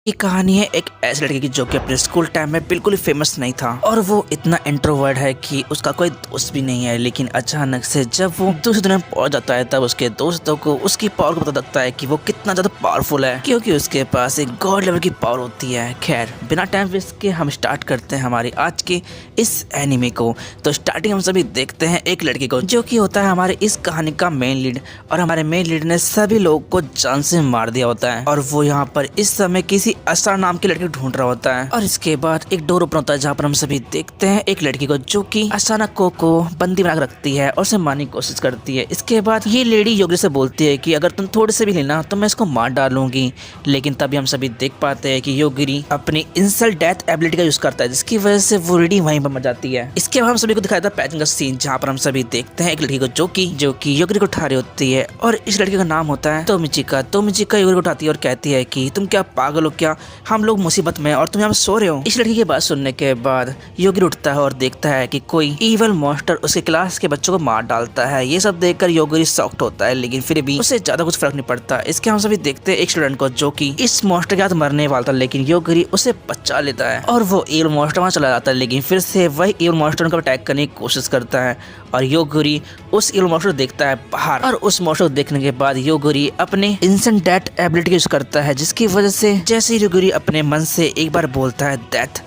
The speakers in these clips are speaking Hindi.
ये कहानी है एक ऐसे लड़के की जो कि अपने स्कूल टाइम में बिल्कुल ही फेमस नहीं था और वो इतना इंट्रोवर्ट है कि उसका कोई दोस्त भी नहीं है। लेकिन अचानक से जब वो दूसरी दुनिया में पहुंच जाता है तब उसके दोस्तों को उसकी पावर को पता लगता है कि वो कितना ज्यादा पावरफुल है, क्योंकि उसके पास एक गॉड लेवल की पावर होती है। खैर बिना टाइम वेस्ट के हम स्टार्ट करते हैं हमारी आज के इस एनिमे को। तो स्टार्टिंग हम सभी देखते हैं एक लड़के को जो कि होता है हमारे इस कहानी का मेन लीड, और हमारे मेन लीड ने सभी लोगों को जान से मार दिया होता है और वो यहाँ पर इस समय किसी असर नाम के लड़के ढूंढ रहा होता है। और इसके बाद एक डोर ओपन होता है जहाँ पर हम सभी देखते हैं एक लड़की को जो कि अचानक को बंदी बना रखती है और उसे मारने की कोशिश करती है। इसके बाद ये लेडी योगी से बोलती है कि अगर तुम थोड़े से भी लेना तो मैं इसको मार डालूंगी। लेकिन तभी हम सभी देख पाते हैं कि योगिरी अपनी इंसल्ट डेथ एबिलिटी का यूज करता है, जिसकी वजह से वो लेडी वहीं पर मर जाती है। इसके बाद हम सभी को दिखाया था पैचिंग का सीन जहाँ पर हम सभी देखते हैं एक लड़की को जो कि योगिरी को उठा रही होती है और इस लड़के का नाम होता है तोमिचिका योगिरी को उठाती है और कहती है कि तुम क्या पागल हो क्या, हम लोग मुसीबत में और तुम यहाँ सो रहे हो। इस लड़की की बात सुनने के बाद योगिरी उठता है और देखता है कि कोई इवल मॉन्स्टर उसके क्लास के बच्चों को मार डालता है। ये सब देखकर योगिरी शॉक्ड होता है, लेकिन फिर भी उसे ज्यादा कुछ फर्क नहीं पड़ता। इसके हम सभी देखते हैं एक स्टूडेंट को जो कि इस मॉन्स्टर के हाथ मरने वाला था, लेकिन योगिरी उसे बचा लेता है और वो इवल मॉन्स्टर वहाँ चला जाता है। लेकिन फिर से वही इवल मॉन्स्टर को अटैक करने की कोशिश करता है और योगिरी उस इवल मॉन्स्टर देखता है बाहर, और उस मॉन्स्टर को देखने के बाद योगिरी अपने इंस्टेंट डेथ एबिलिटी यूज करता है, जिसकी वजह से जैसे योगिरी अपने मन से एक बार बोलता है डेथ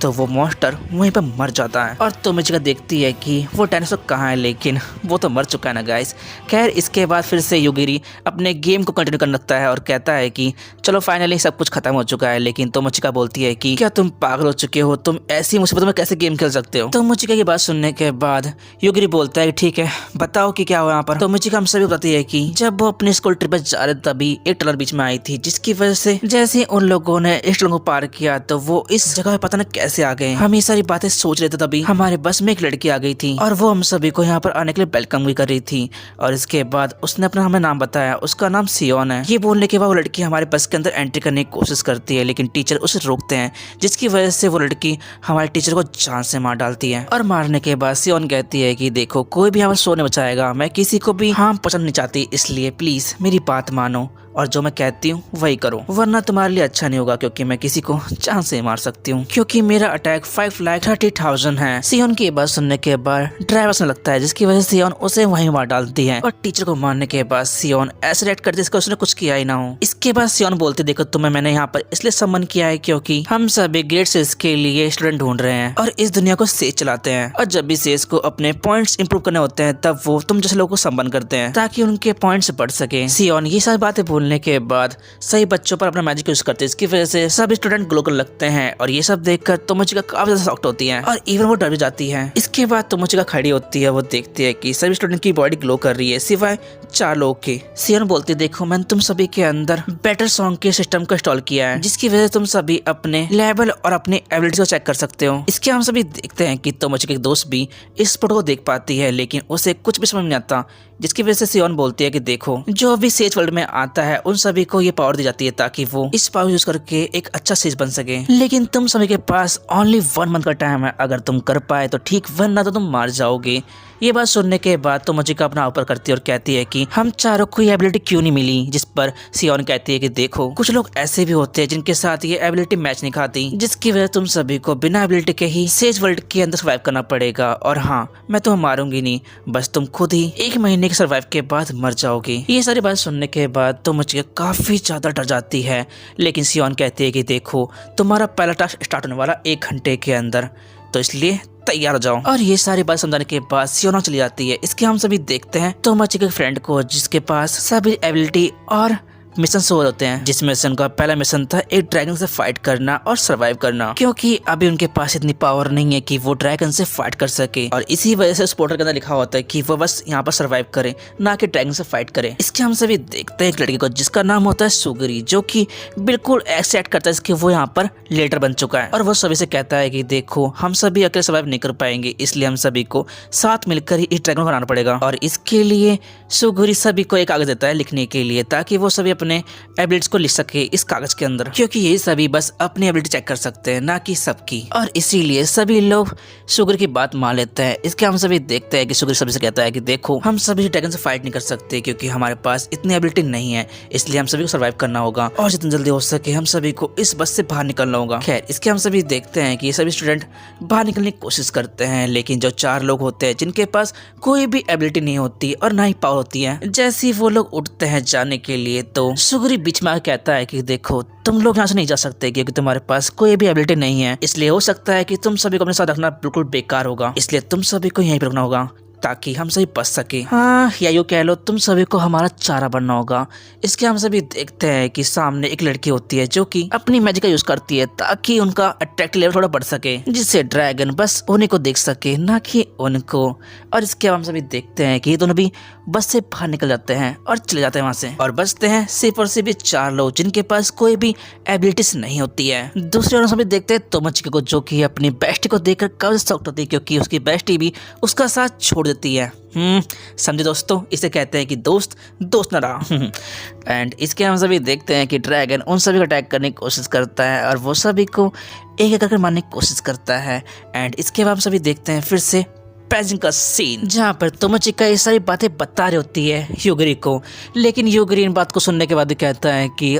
तो वो मॉन्स्टर वहीं पर मर जाता है। और तोमिचिका देखती है कि वो डायनासोर कहाँ है, लेकिन वो तो मर चुका है ना गाइस। खैर इसके बाद फिर से योगिरी अपने गेम को कंटिन्यू करने लगता है और कहता है कि चलो फाइनली सब कुछ खत्म हो चुका है। लेकिन तोमिचिका बोलती है कि क्या तुम पागल हो चुके हो, तुम ऐसी मुसीबत में कैसे गेम खेल सकते हो। तोमिचिका की बात सुनने के बाद योगिरी बोलता है ठीक है बताओ कि क्या हुआ यहाँ पर। तोमिचिका हम सभी बताती है कि जब वो अपने स्कूल ट्रिप पर जा रहे तभी एक टनल बीच में आई थी, जिसकी वजह से जैसे उन लोगों ने इस टनल को पार किया तो वो इस जगह पे पता नहीं कैसे आ गए। हम ये सारी बातें सोच रहे थे तभी हमारे बस में एक लड़की आ गई थी और वो हम सभी को यहाँ पर आने के लिए वेलकम भी कर रही थी। और इसके बाद उसने अपना हमें नाम बताया, उसका नाम सियोन है। ये बोलने के बाद वो लड़की हमारे बस के अंदर एंट्री करने की कोशिश करती है, लेकिन टीचर उसे रोकते हैं, जिसकी वजह से वो लड़की हमारे टीचर को जान से मार डालती है। और मारने के बाद सियोन कहती है कि देखो कोई भी हमें सोने बचाएगा, मैं किसी को भी हार्म पसंद नहीं चाहती, इसलिए प्लीज मेरी बात मानो और जो मैं कहती हूँ वही करो, वरना तुम्हारे लिए अच्छा नहीं होगा, क्योंकि मैं किसी को जान से मार सकती हूँ, क्योंकि मेरा अटैक 5,30,000 है। सियोन की बात सुनने के बाद ड्राइवर से लगता है, जिसकी वजह से सियोन उसे वहीं मार डालती है। और टीचर को मारने के बाद सियोन ऐसे रिएक्ट करती है जैसे उसने कुछ किया ही ना हो। इसके बाद सियोन बोलती देखो तुम्हें मैंने यहाँ पर इसलिए सम्मान किया है क्योंकि हम सभी ग्रेड 6 के लिए स्टूडेंट ढूंढ रहे हैं और इस दुनिया को सेज चलाते हैं, और जब भी सेज को अपने पॉइंट्स इंप्रूव करने होते हैं तब वो तुम जैसे लोगों को सम्मान करते हैं ताकि उनके पॉइंट्स बढ़ सके। सियोन ये सारी बातें बोलने के बाद सही बच्चों पर अपना मैजिक यूज करते हैं, इसकी वजह से सब स्टूडेंट ग्लो करने लगते हैं और ये सब देखकर तोमिचिका काफी ज्यादा शॉक्ड होती है और इवन वो डर भी जाती है। इसके बाद तोमिचिका खड़ी होती है, वो देखती है कि सभी स्टूडेंट की बॉडी ग्लो कर रही है सिवाय 4 लोगों के। सियोन बोलती है देखो मैंने तुम सभी के अंदर बेटर सॉन्ग के सिस्टम को इंस्टॉल किया है, जिसकी वजह से तुम सभी अपने लेवल और अपनी एबिलिटी को चेक कर सकते हो। इसके हम सभी देखते हैं कि तोमिचिका के दोस्त भी इस फोटो को देख पाती है, लेकिन उसे कुछ भी समझ नहीं आता, जिसकी वजह से सियोन बोलती है कि देखो जो भी सेज वर्ल्ड में आता है उन सभी को ये पावर दी जाती है ताकि वो इस पावर यूज करके एक अच्छा सेज बन सके, लेकिन तुम सभी के पास ओनली 1 मंथ का टाइम है, अगर तुम कर पाए तो ठीक, वरना तो तुम मार जाओगे। ये बात सुनने के बाद तोमिचिका अपना ऊपर करती है और कहती है कि हम चारों को ये एबिलिटी क्यों नहीं मिली, जिस पर सियोन कहती है कि देखो कुछ लोग ऐसे भी होते हैं जिनके साथ ये एबिलिटी मैच नहीं खाती, जिसकी वजह तुम सभी को बिना एबिलिटी के ही सेज वर्ल्ड के अंदर सर्वाइव करना पड़ेगा। और हाँ मैं तुम्हें मारूंगी नहीं, बस तुम खुद ही 1 महीने के सर्वाइव के बाद मर जाओगे। ये सारी बात सुनने के बाद तोमिचिका काफी ज्यादा डर जाती है, लेकिन सियोन कहती है कि देखो तुम्हारा पहला टास्क स्टार्ट होने वाला 1 घंटे के अंदर, तो इसलिए तैयार हो जाओ। और ये सारी बात समझाने के बाद सियोन चली जाती है। इसके हम सभी देखते हैं तोमिचिका के फ्रेंड को, जिसके पास सभी एबिलिटी और मिशन शो होते हैं, जिसमें से उनका पहला मिशन था एक ड्रैगन से फाइट करना और सरवाइव करना, क्योंकि अभी उनके पास इतनी पावर नहीं है कि वो ड्रैगन से फाइट कर सके, और इसी वजह से उस पोर्टल के अंदर लिखा होता है कि वो बस यहाँ पर सरवाइव करे, ना कि ड्रैगन से फाइट करे। इसके हम सभी देखते हैं एक लड़की को जिसका नाम होता है सुगरी, जो कि बिल्कुल एक्सेप्ट करता है कि वो यहाँ पर लीडर बन चुका है, और वो सभी से कहता है कि देखो हम सभी अकेले सर्वाइव नहीं कर पाएंगे, इसलिए हम सभी को साथ मिलकर ही इस ड्रैगन को बनाना पड़ेगा। और इसके लिए सुगरी सभी को एक कागज देता है लिखने के लिए, ताकि वो सभी अपने अपने एबिलिटीज को लिख सके इस कागज के अंदर, क्योंकि ये सभी बस अपनी एबिलिटी चेक कर सकते हैं, ना कि सबकी। और इसीलिए सभी लोग शुगर की बात मान लेते हैं। इसके हम सभी देखते हैं कि शुगर सभी से कहता है कि देखो, हम सभी ड्रैगन से फाइट नहीं कर सकते क्योंकि हमारे पास इतनी एबिलिटी नहीं है, इसलिए हम सभी को सर्वाइव करना होगा और जितनी जल्दी हो सके हम सभी को इस बस से बाहर निकलना होगा। खैर, इसके हम सभी देखते हैं कि ये सभी स्टूडेंट बाहर निकलने की कोशिश करते हैं, लेकिन जो 4 लोग होते हैं जिनके पास कोई भी एबिलिटी नहीं होती और ना ही पावर होती है, जैसे ही वो लोग उठते हैं जाने के लिए तो सुगरी बीच में आकर कहता है कि देखो, तुम लोग यहाँ से नहीं जा सकते क्योंकि तुम्हारे पास कोई भी एबिलिटी नहीं है, इसलिए हो सकता है कि तुम सभी को अपने साथ रखना बिल्कुल बेकार होगा, इसलिए तुम सभी को यहीं पर रखना होगा ताकि हम सभी बच सके। हाँ, या यूँ कह लो तुम सभी को हमारा चारा बनना होगा। इसके हम सभी देखते हैं कि सामने एक लड़की होती है जो कि अपनी मैजिक का यूज करती है ताकि उनका अट्रैक्टिव लेवल थोड़ा बढ़ सके, जिससे ड्रैगन बस उन्हीं को देख सके, ना कि उनको। और इसके हम सभी देखते हैं कि ये दोनों भी बस से बाहर निकल जाते हैं और चले जाते हैं वहां से, और बचते हैं सिर्फ और सिर्फ 4 लोग जिनके पास कोई भी एबिलिटीज नहीं होती है। दूसरे ओर सभी देखते हैं तोमोचिका को, जो कि अपनी बेस्टी को देखकर काफी सॉफ्ट होती है क्योंकि उसकी बेस्टी भी उसका साथ छोड़ देती है। समझे दोस्तों, इसे कहते हैं कि दोस्त दोस्त न रहा। एंड इसके हम सभी देखते हैं कि ड्रैगन उन सभी को अटैक करने की कोशिश करता है और वो सभी को एक एक करके मारने की कोशिश करता है। एंड इसके बाद हम सभी देखते हैं फिर से पैजिंग का सीन, जहाँ पर तोमोचिका ये सारी बातें बता रही होती है यूगरी को, लेकिन यूगरी इन बात को सुनने के बाद भी कहता है कि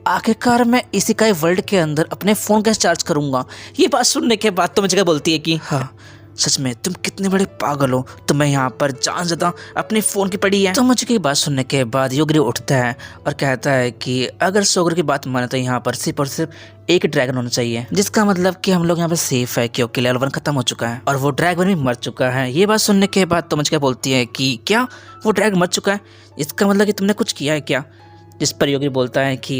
आखिरकार मैं इसी का वर्ल्ड के अंदर अपने फोन कैसे चार्ज करूंगा। ये बात सुनने के बाद तोमोचिका बोलती है कि हाँ, सच में तुम कितने बड़े पागल हो, तुम्हें यहाँ पर जान ज्यादा अपने फोन की पड़ी है। तो मुझे की बात सुनने के बाद योगरी उठता है और कहता है कि अगर सोगर की बात माने तो यहाँ पर सिर्फ और सिर्फ एक ड्रैगन होना चाहिए, जिसका मतलब कि हम लोग यहाँ पर सेफ है क्योंकि लेवल 1 खत्म हो चुका है और वो ड्रैगन भी मर चुका है। ये बात सुनने के बाद तो मुझे बोलती है कि क्या वो ड्रैगन मर चुका है, इसका मतलब कि तुमने कुछ किया है क्या। जिस पर योगी बोलता है कि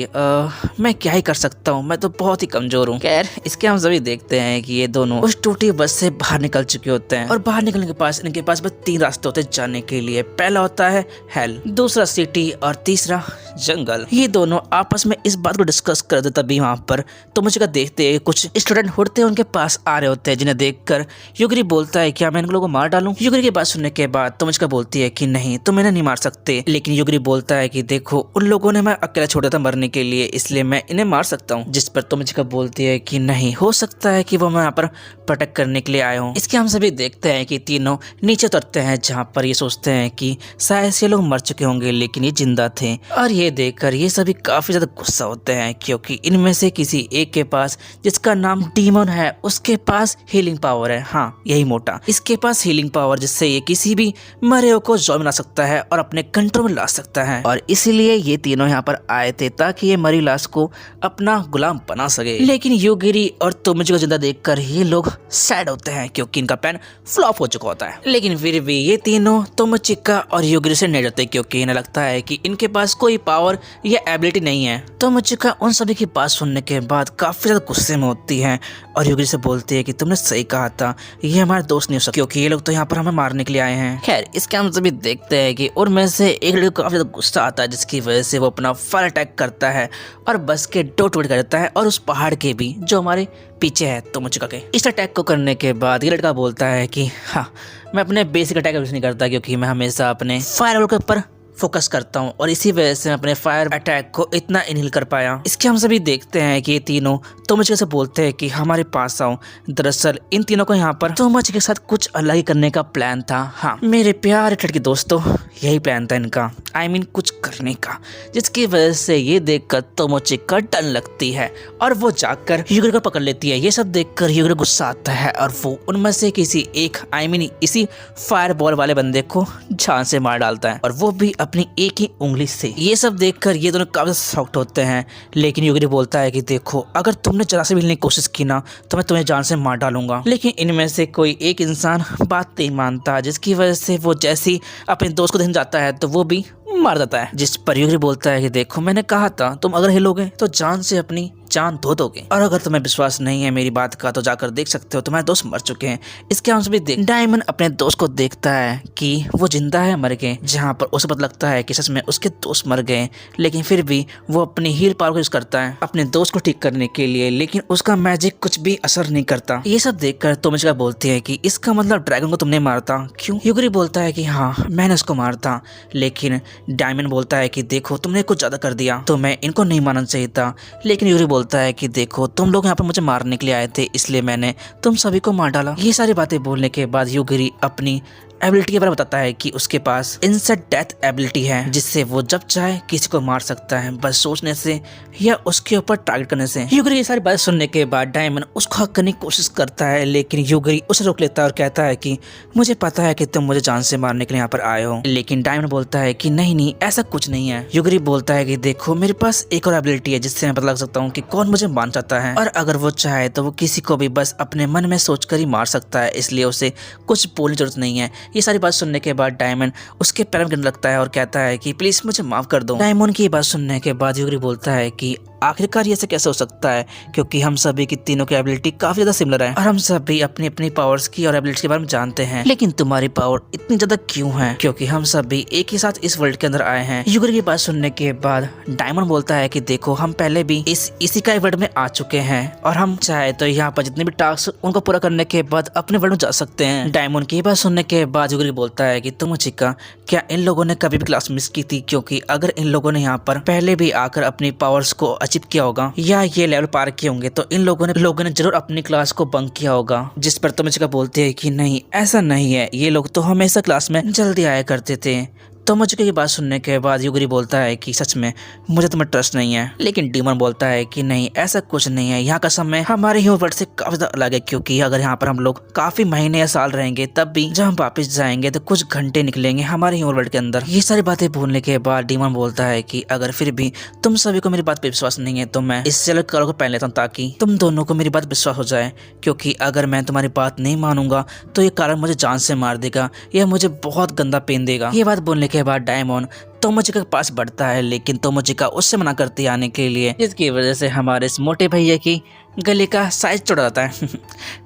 मैं क्या ही कर सकता हूँ, मैं तो बहुत ही कमजोर हूँ। खैर, इसके हम सभी देखते हैं कि ये दोनों उस टूटी बस से बाहर निकल चुके होते हैं और बाहर निकलने के पास इनके पास बस 3 रास्ते होते हैं जाने के लिए। पहला होता है हेल, दूसरा सिटी और तीसरा जंगल। ये दोनों आपस में इस बात को डिस्कस कर देते, तभी वहाँ पर तोमोचिका देखते हैं कुछ स्टूडेंट उड़ते उनके पास आ रहे होते हैं, जिन्हें देखकर युगरी बोलता है क्या मैं इन लोगों को मार डालूं। युगरी की बात सुनने के बाद तोमोचिका बोलती है कि नहीं, तुम इन्हें नहीं मार सकते, लेकिन युगरी बोलता है कि देखो, उन लोगों ने मैं अकेला छोड़ा था मरने के लिए, इसलिए मैं इन्हें मार सकता हूँ। जिस पर तोमोचिका बोलती है कि नहीं, हो सकता है कि वो मैं यहाँ पर प्रोटेक्ट करने के लिए आए हूँ। इसके हम सभी देखते हैं कि तीनों नीचे उतरते हैं, जहाँ पर ये सोचते हैं कि शायद ये लोग मर चुके होंगे लेकिन ये जिंदा थे। और ये देखकर ये सभी काफी ज्यादा गुस्सा होते हैं क्योंकि इनमें से किसी एक के पास, जिसका नाम डीमन है, उसके पास हीलिंग पावर है। हाँ, यही मोटा, इसके पास हीलिंग पावर, जिससे ये किसी भी मरे हुए को जॉय बना सकता है और अपने कंट्रोल में ला सकता है। और इसीलिए ये तीनों यहाँ पर आए थे ताकि ये मरी लाश को अपना गुलाम बना सके। लेकिन युगिरी और तोमोचिका को जिंदा देखकर ये लोग सैड होते हैं क्योंकि इनका प्लान फ्लॉप हो चुका होता है। लेकिन फिर भी ये तीनों तोमोचिका और युगिरी से नहीं डरते क्योंकि इन्हें लगता है कि इनके पास कोई पावर या एबिलिटी नहीं है। तोमोचिका उन सभी की बात सुनने के बाद काफी ज्यादा गुस्से में होती है और युगिरी से बोलती है कि तुमने सही कहा था, ये हमारे दोस्त नहीं हो सकते क्योंकि ये लोग तो यहाँ पर हमें मारने के लिए आए हैं। खैर, इसके हम सभी देखते हैं कि उनमें से एक लड़के को काफी ज्यादा गुस्सा आता है, जिसकी वजह से वो अपना फायर अटैक करता है और बस के डोर टूट कर देता है और उस पहाड़ के भी जो हमारे पीछे है तोमोचिका के। इस अटैक को करने के बाद ये लड़का बोलता है कि हाँ, मैं अपने बेसिक अटैक यूज नहीं करता क्योंकि मैं हमेशा अपने फायर के ऊपर फोकस करता हूँ और इसी वजह से मैं अपने फायर अटैक को इतना इनहेल कर पाया। इसके हम सभी देखते हैं कि ये तीनों तोमोचिका से बोलते हैं कि हमारे पास आओ। दरअसल इन तीनों को यहाँ पर तोमोचिका के साथ कुछ अलग ही करने का प्लान था। हाँ, मेरे प्यारे लड़के दोस्तों, यही प्लान था इनका, I mean, कुछ करने का, जिसकी वजह से ये देखकर तोमोचिका डर लगती है और वो जाकर युगिरी को पकड़ लेती है। ये सब देखकर युगिरी गुस्सा आता है और वो उनमें से किसी एक I mean, इसी फायर बॉल वाले बंदे को जान से मार डालता है और वो भी अपनी एक ही उंगली से। ये सब देखकर ये दोनों काफी शॉक्ड होते हैं, लेकिन युगिरी बोलता है कि देखो, अगर तुमने जरा से भी हिलने की कोशिश की ना तो मैं तुम्हें जान से मार डालूंगा। लेकिन इनमें से कोई एक इंसान बात नहीं मानता, जिसकी वजह से वो जैसी अपने दोस्त को देखने जाता है तो वो भी मार देता है। जिस पर युगिरी बोलता है कि देखो, मैंने कहा था तुम अगर हिलोगे तो जान से अपनी जान धो दोगे। और अगर तुम्हें विश्वास नहीं है मेरी बात का तो जाकर देख सकते हो, तुम्हारे दोस्त मर चुके हैं। इसके हम सभी देख डायमंड अपने दोस्त को देखता है कि वो जिंदा है मर गए, जहाँ पर उसे पता लगता है कि सच में उसके दोस्त मर गए। लेकिन फिर भी वो अपनी हील पावर को यूज करता है अपने दोस्त को ठीक करने के लिए, लेकिन उसका मैजिक कुछ भी असर नहीं करता। ये सब देखकर तोमोचिका बोलती है कि इसका मतलब ड्रैगन को तुमने मारा था क्यों? युगरी बोलता है कि हाँ मैंने उसको मारा था, लेकिन डायमंड बोलता है कि देखो तुमने कुछ ज्यादा कर दिया, तो मैं इनको नहीं मानना चाहिए था। लेकिन युगरी बोलता है कि देखो तुम लोग यहाँ पर मुझे मारने के लिए आए थे, इसलिए मैंने तुम सभी को मार डाला। ये सारी बातें बोलने के बाद युगरी अपनी एबिलिटी के बारे में बताता है कि उसके पास इंस्टेंट डेथ एबिलिटी है, जिससे वो जब चाहे किसी को मार सकता है बस सोचने से या उसके ऊपर टारगेट करने से। युगरी ये सारी बातें सुनने के बाद डायमंड उसको हक करने की कोशिश करता है, लेकिन युगरी उसे रोक लेता है और कहता है कि मुझे पता है कि तुम मुझे जान से मारने के लिए यहाँ पर आए हो। लेकिन डायमंड बोलता है कि नहीं ऐसा कुछ नहीं है। युगरी बोलता है कि देखो मेरे पास एक और एबिलिटी है जिससे मैं पता लग सकता हूँ कि कौन मुझे मान चाहता है, और अगर वो चाहे तो वो किसी को भी बस अपने मन में सोचकर ही मार सकता है, इसलिए उसे कुछ बोलने की जरूरत नहीं है। ये सारी बात सुनने के बाद डायमंड उसके पैर में गिरने लगता है और कहता है कि प्लीज मुझे माफ कर दो। डायमंड की बात सुनने के बाद युगरी बोलता है कि आखिरकार ये कैसे हो सकता है, क्योंकि हम सभी की तीनों की एबिलिटी काफी ज्यादा सिमिलर है और हम सभी अपनी अपनी पावर्स की और एबिलिटी के बारे में जानते हैं, लेकिन तुम्हारी पावर इतनी ज्यादा क्यों है? क्योंकि हम सभी एक ही साथ इस वर्ल्ड के अंदर आए हैं। युगरी की बात सुनने के बाद डायमंड बोलता है कि देखो हम पहले भी इसी का वर्ल्ड में आ चुके हैं और हम चाहे तो यहाँ पर जितने भी टास्क उनको पूरा करने के बाद अपने वर्ल्ड में जा सकते हैं। डायमंड की बात सुनने के बाद युगरी बोलता है कि तोमोचिका क्या इन लोगों ने कभी भी क्लास मिस की थी? क्योंकि अगर इन लोगों ने यहाँ पर पहले भी आकर अपनी पावर्स को अचीव किया होगा या ये लेवल पार किए होंगे तो इन लोगों ने जरूर अपनी क्लास को बंक किया होगा। जिस पर तोमोचिका बोलते हैं कि नहीं ऐसा नहीं है, ये लोग तो हमेशा क्लास में जल्दी आया करते थे। तोमोचिका की बात सुनने के बाद युगरी बोलता है कि सच में मुझे तुम्हें ट्रस्ट नहीं है। लेकिन डीमन बोलता है कि नहीं ऐसा कुछ नहीं है, यहाँ का समय हमारे ह्यूमन वर्ल्ड से काफी ज्यादा अलग है, क्योंकि अगर यहाँ पर हम लोग काफी महीने या साल रहेंगे तब भी जब हम वापस जाएंगे तो कुछ घंटे निकलेंगे हमारे ह्यूमन वर्ल्ड के अंदर। ये सारी बातें बोलने के बाद डीमन बोलता है कि अगर फिर भी तुम सभी को मेरी बात पे विश्वास नहीं है तो मैं इस सेलर कलर को पहन लेता हूँ ताकि तुम दोनों को मेरी बात विश्वास हो जाए, क्योंकि अगर मैं तुम्हारी बात नहीं मानूंगा तो ये कारण मुझे जान से मार देगा, यह मुझे बहुत गंदा पेन देगा। ये बात बोलने के बाद डायमंड तोमोचिका के पास बढ़ता है, लेकिन तोमोचिका उससे मना करती है आने के लिए, जिसकी वजह से हमारे इस मोटे भैया की गले का साइज छोड़ जाता है।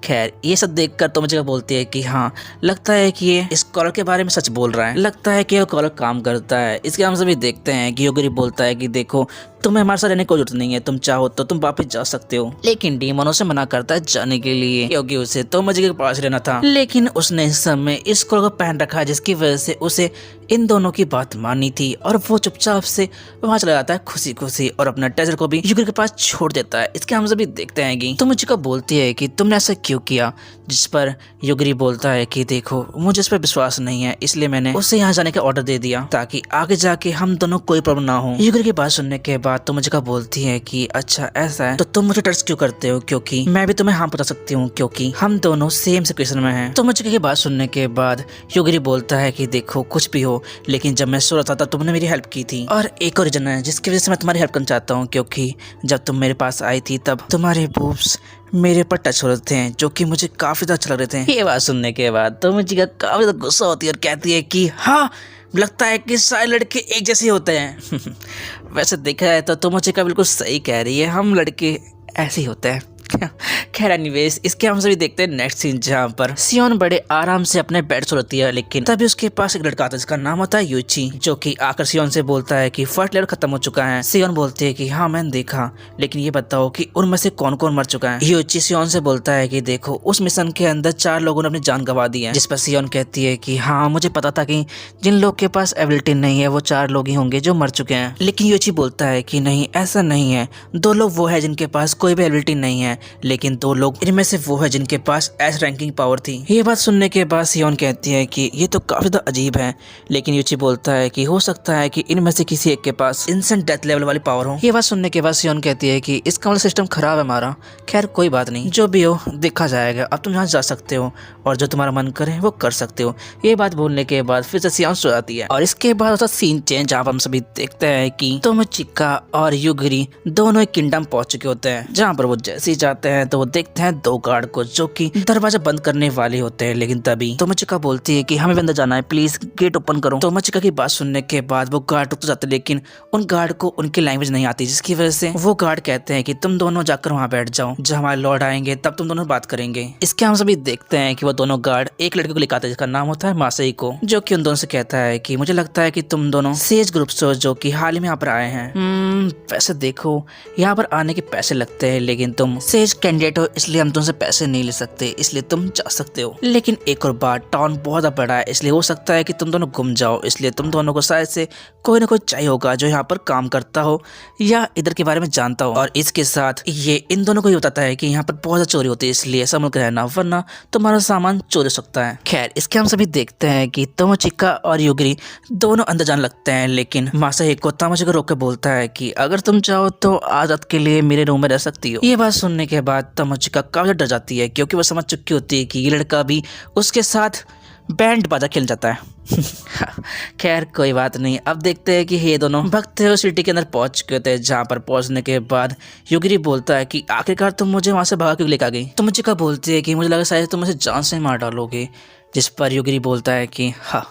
खैर ये सब देखकर तोमोचिका बोलती है कि हाँ लगता है कि ये इस कॉलर के बारे में सच बोल रहा है, लगता है कि ये कॉलर काम करता है। इसके हम सभी देखते हैं कि युगरी बोलता है कि देखो तुम्हें हमारे साथ रहने की कोई जरूरत नहीं है, तुम चाहो तो तुम वापस जा सकते हो। लेकिन डीमन उसे मना करता है जाने के लिए, क्योंकि उसे तोमोचिका के पास रहना था। लेकिन उसने इस समय इस कॉलर को पहन रखा है, जिसकी वजह से उसे इन दोनों की बात माननी थी और वो चुपचाप से वहां चला जाता है खुशी खुशी और अपना ट्रेजर को भी युगरी के पास छोड़ देता है। इसके हम सभी देखते हैं कि तोमोचिका बोलती है कि तुमने ऐसा क्यों किया, जिस पर युगरी बोलता है कि देखो मुझे इस पर विश्वास नहीं है, इसलिए मैंने उसे यहाँ जाने का ऑर्डर दे दिया ताकि आगे जाके हम दोनों कोई प्रॉब्लम ना हो। युगरी की बात सुनने के बाद तोमोचिका बोलती है कि अच्छा ऐसा है तो तुम मुझे ट्रस्ट क्यों करते हो, क्योंकि मैं भी तुम्हें हाँ बता सकती हूँ क्योंकि हम दोनों सेम सिचुएशन में हैं। तोमोचिका की बात सुनने के बाद युगरी बोलता है कि देखो कुछ भी हो, लेकिन जब मैं सो रहा था तुमने मेरी हेल्प की थी, और एक और रीजन है जिसकी वजह से मैं तुम्हारी हेल्प करना चाहता हूँ, क्योंकि जब तुम मेरे पास आई थी तब तुम्हारे बूब्स मेरे पर टच हो रहे थे जो कि मुझे काफी ज्यादा अच्छा लग रहे थे। ये बात सुनने के बाद तोमोचिका काफी ज्यादा गुस्सा होती है और कहती है कि हाँ लगता है कि सारे लड़के एक जैसे होते हैं। वैसे देखा है तो तोमोचिका बिल्कुल सही कह रही है, हम लड़के ऐसे ही होते हैं। खैर एनीवेज इसके हम सभी देखते हैं नेक्स्ट सीन, जहाँ पर सियोन बड़े आराम से अपने बेड सो रहती है, लेकिन तभी उसके पास एक लड़का आता है जिसका नाम होता है यूची, जो कि आकर सियोन से बोलता है कि फर्स्ट लेवल खत्म हो चुका है। सियोन बोलती है कि हाँ मैंने देखा, लेकिन ये बताओ कि उनमें से कौन कौन मर चुका है। यूची सियोन से बोलता है कि देखो उस मिशन के अंदर 4 लोगों ने अपनी जान गंवा दी है, जिस पर सियोन कहती है कि हाँ मुझे पता था कि जिन लोग के पास एबिलिटी नहीं है वो 4 लोग ही होंगे जो मर चुके हैं। लेकिन यूची बोलता है कि नहीं ऐसा नहीं है, 2 लोग वो है जिनके पास कोई भी एबिलिटी नहीं है, लेकिन 2 लोग इनमें से वो है जिनके पास एस रैंकिंग पावर थी। ये बात सुनने के बाद सियोन कहती है कि ये तो काफी ज्यादा अजीब है, लेकिन यूची बोलता है कि हो सकता है कि इनमें से किसी एक के पास इंस्टेंट डेथ लेवल वाली पावर हो। ये बात सुनने के बाद सियोन कहती है कि इसका वाला सिस्टम खराब है हमारा। खैर कोई बात नहीं, जो भी हो देखा जाएगा, अब तुम यहाँ जा सकते हो और जो तुम्हारा मन करे वो कर सकते हो। ये बात बोलने के बाद फिर से सियोन सो जाती है और इसके बाद उसका सीन चेंज, जहाँ पर हम सभी देखते हैं कि तोमोचिका और युगरी दोनों एक किंगडम पहुंच चुके होते हैं, जहाँ पर वो जैसे ही जाते हैं तो वो देखते हैं दो गार्ड को जो कि दरवाजा बंद करने वाले होते हैं, लेकिन तभी तोमोचिका बोलती है कि हमें अंदर जाना है, प्लीज गेट ओपन करो। तोमोचिका की बात सुनने के बाद वो गार्ड रुक जाते, लेकिन उन गार्ड को उनकी लैंग्वेज नहीं आती, जिसकी वजह से वो गार्ड कहते हैं कि तुम दोनों जाकर वहाँ बैठ जाओ, जब हमारे लॉर्ड आएंगे तब तुम दोनों बात करेंगे। इसके हम सभी देखते हैं कि वो दोनों गार्ड एक लड़के को लेकर आते हैं जिसका नाम होता है मासेइको, जो कि उन दोनों से कहता है कि मुझे लगता है कि तुम दोनों सेज ग्रुप से जो कि हाल ही में यहाँ पर आए हैं। वैसे देखो यहाँ पर आने के पैसे लगते हैं, लेकिन तुम सेज कैंडिडेट हो इसलिए हम तुमसे पैसे नहीं ले सकते, इसलिए तुम जा सकते हो। लेकिन एक और बात, टाउन बहुत ज्यादा बड़ा है, इसलिए हो सकता है कि तुम दोनों गुम जाओ, इसलिए तुम दोनों को शायद से कोई ना कोई चाहिए होगा जो यहाँ पर काम करता हो या इधर के बारे में जानता हो। और इसके साथ ये इन दोनों को ये बताता है कि यहाँ पर बहुत ज्यादा चोरी होती है, इसलिए संभल कर रहना वरना तुम्हारा सामान चोरी हो सकता है। खैर इसके हम सभी देखते हैं कि तोमोचिका और युगिरी दोनों अंदर जाने लगते हैं, लेकिन मासेइको तोमोचिका रोक के बोलता है कि अगर तुम चाहो तो आज रात के लिए मेरे रूम में रह सकती हो। ये बात सुनने के बाद तोमोचिका काफी डर जाती है, क्योंकि वो समझ चुकी होती है कि ये लड़का भी उसके साथ बैंड बाजा खेल जाता है। खैर कोई बात नहीं, अब देखते हैं कि ये दोनों भगते हुए सिटी के अंदर पहुंच चुके थे, जहाँ पर पहुंचने के बाद युगिरी बोलता है कि आखिरकार तुम मुझे वहां से भगा क्यों लेकर आ गई। तोमोचिका बोलती है कि मुझे लगा शायद तुम मुझे जान से मार डालोगे, जिस पर युगिरी बोलता है कि हाँ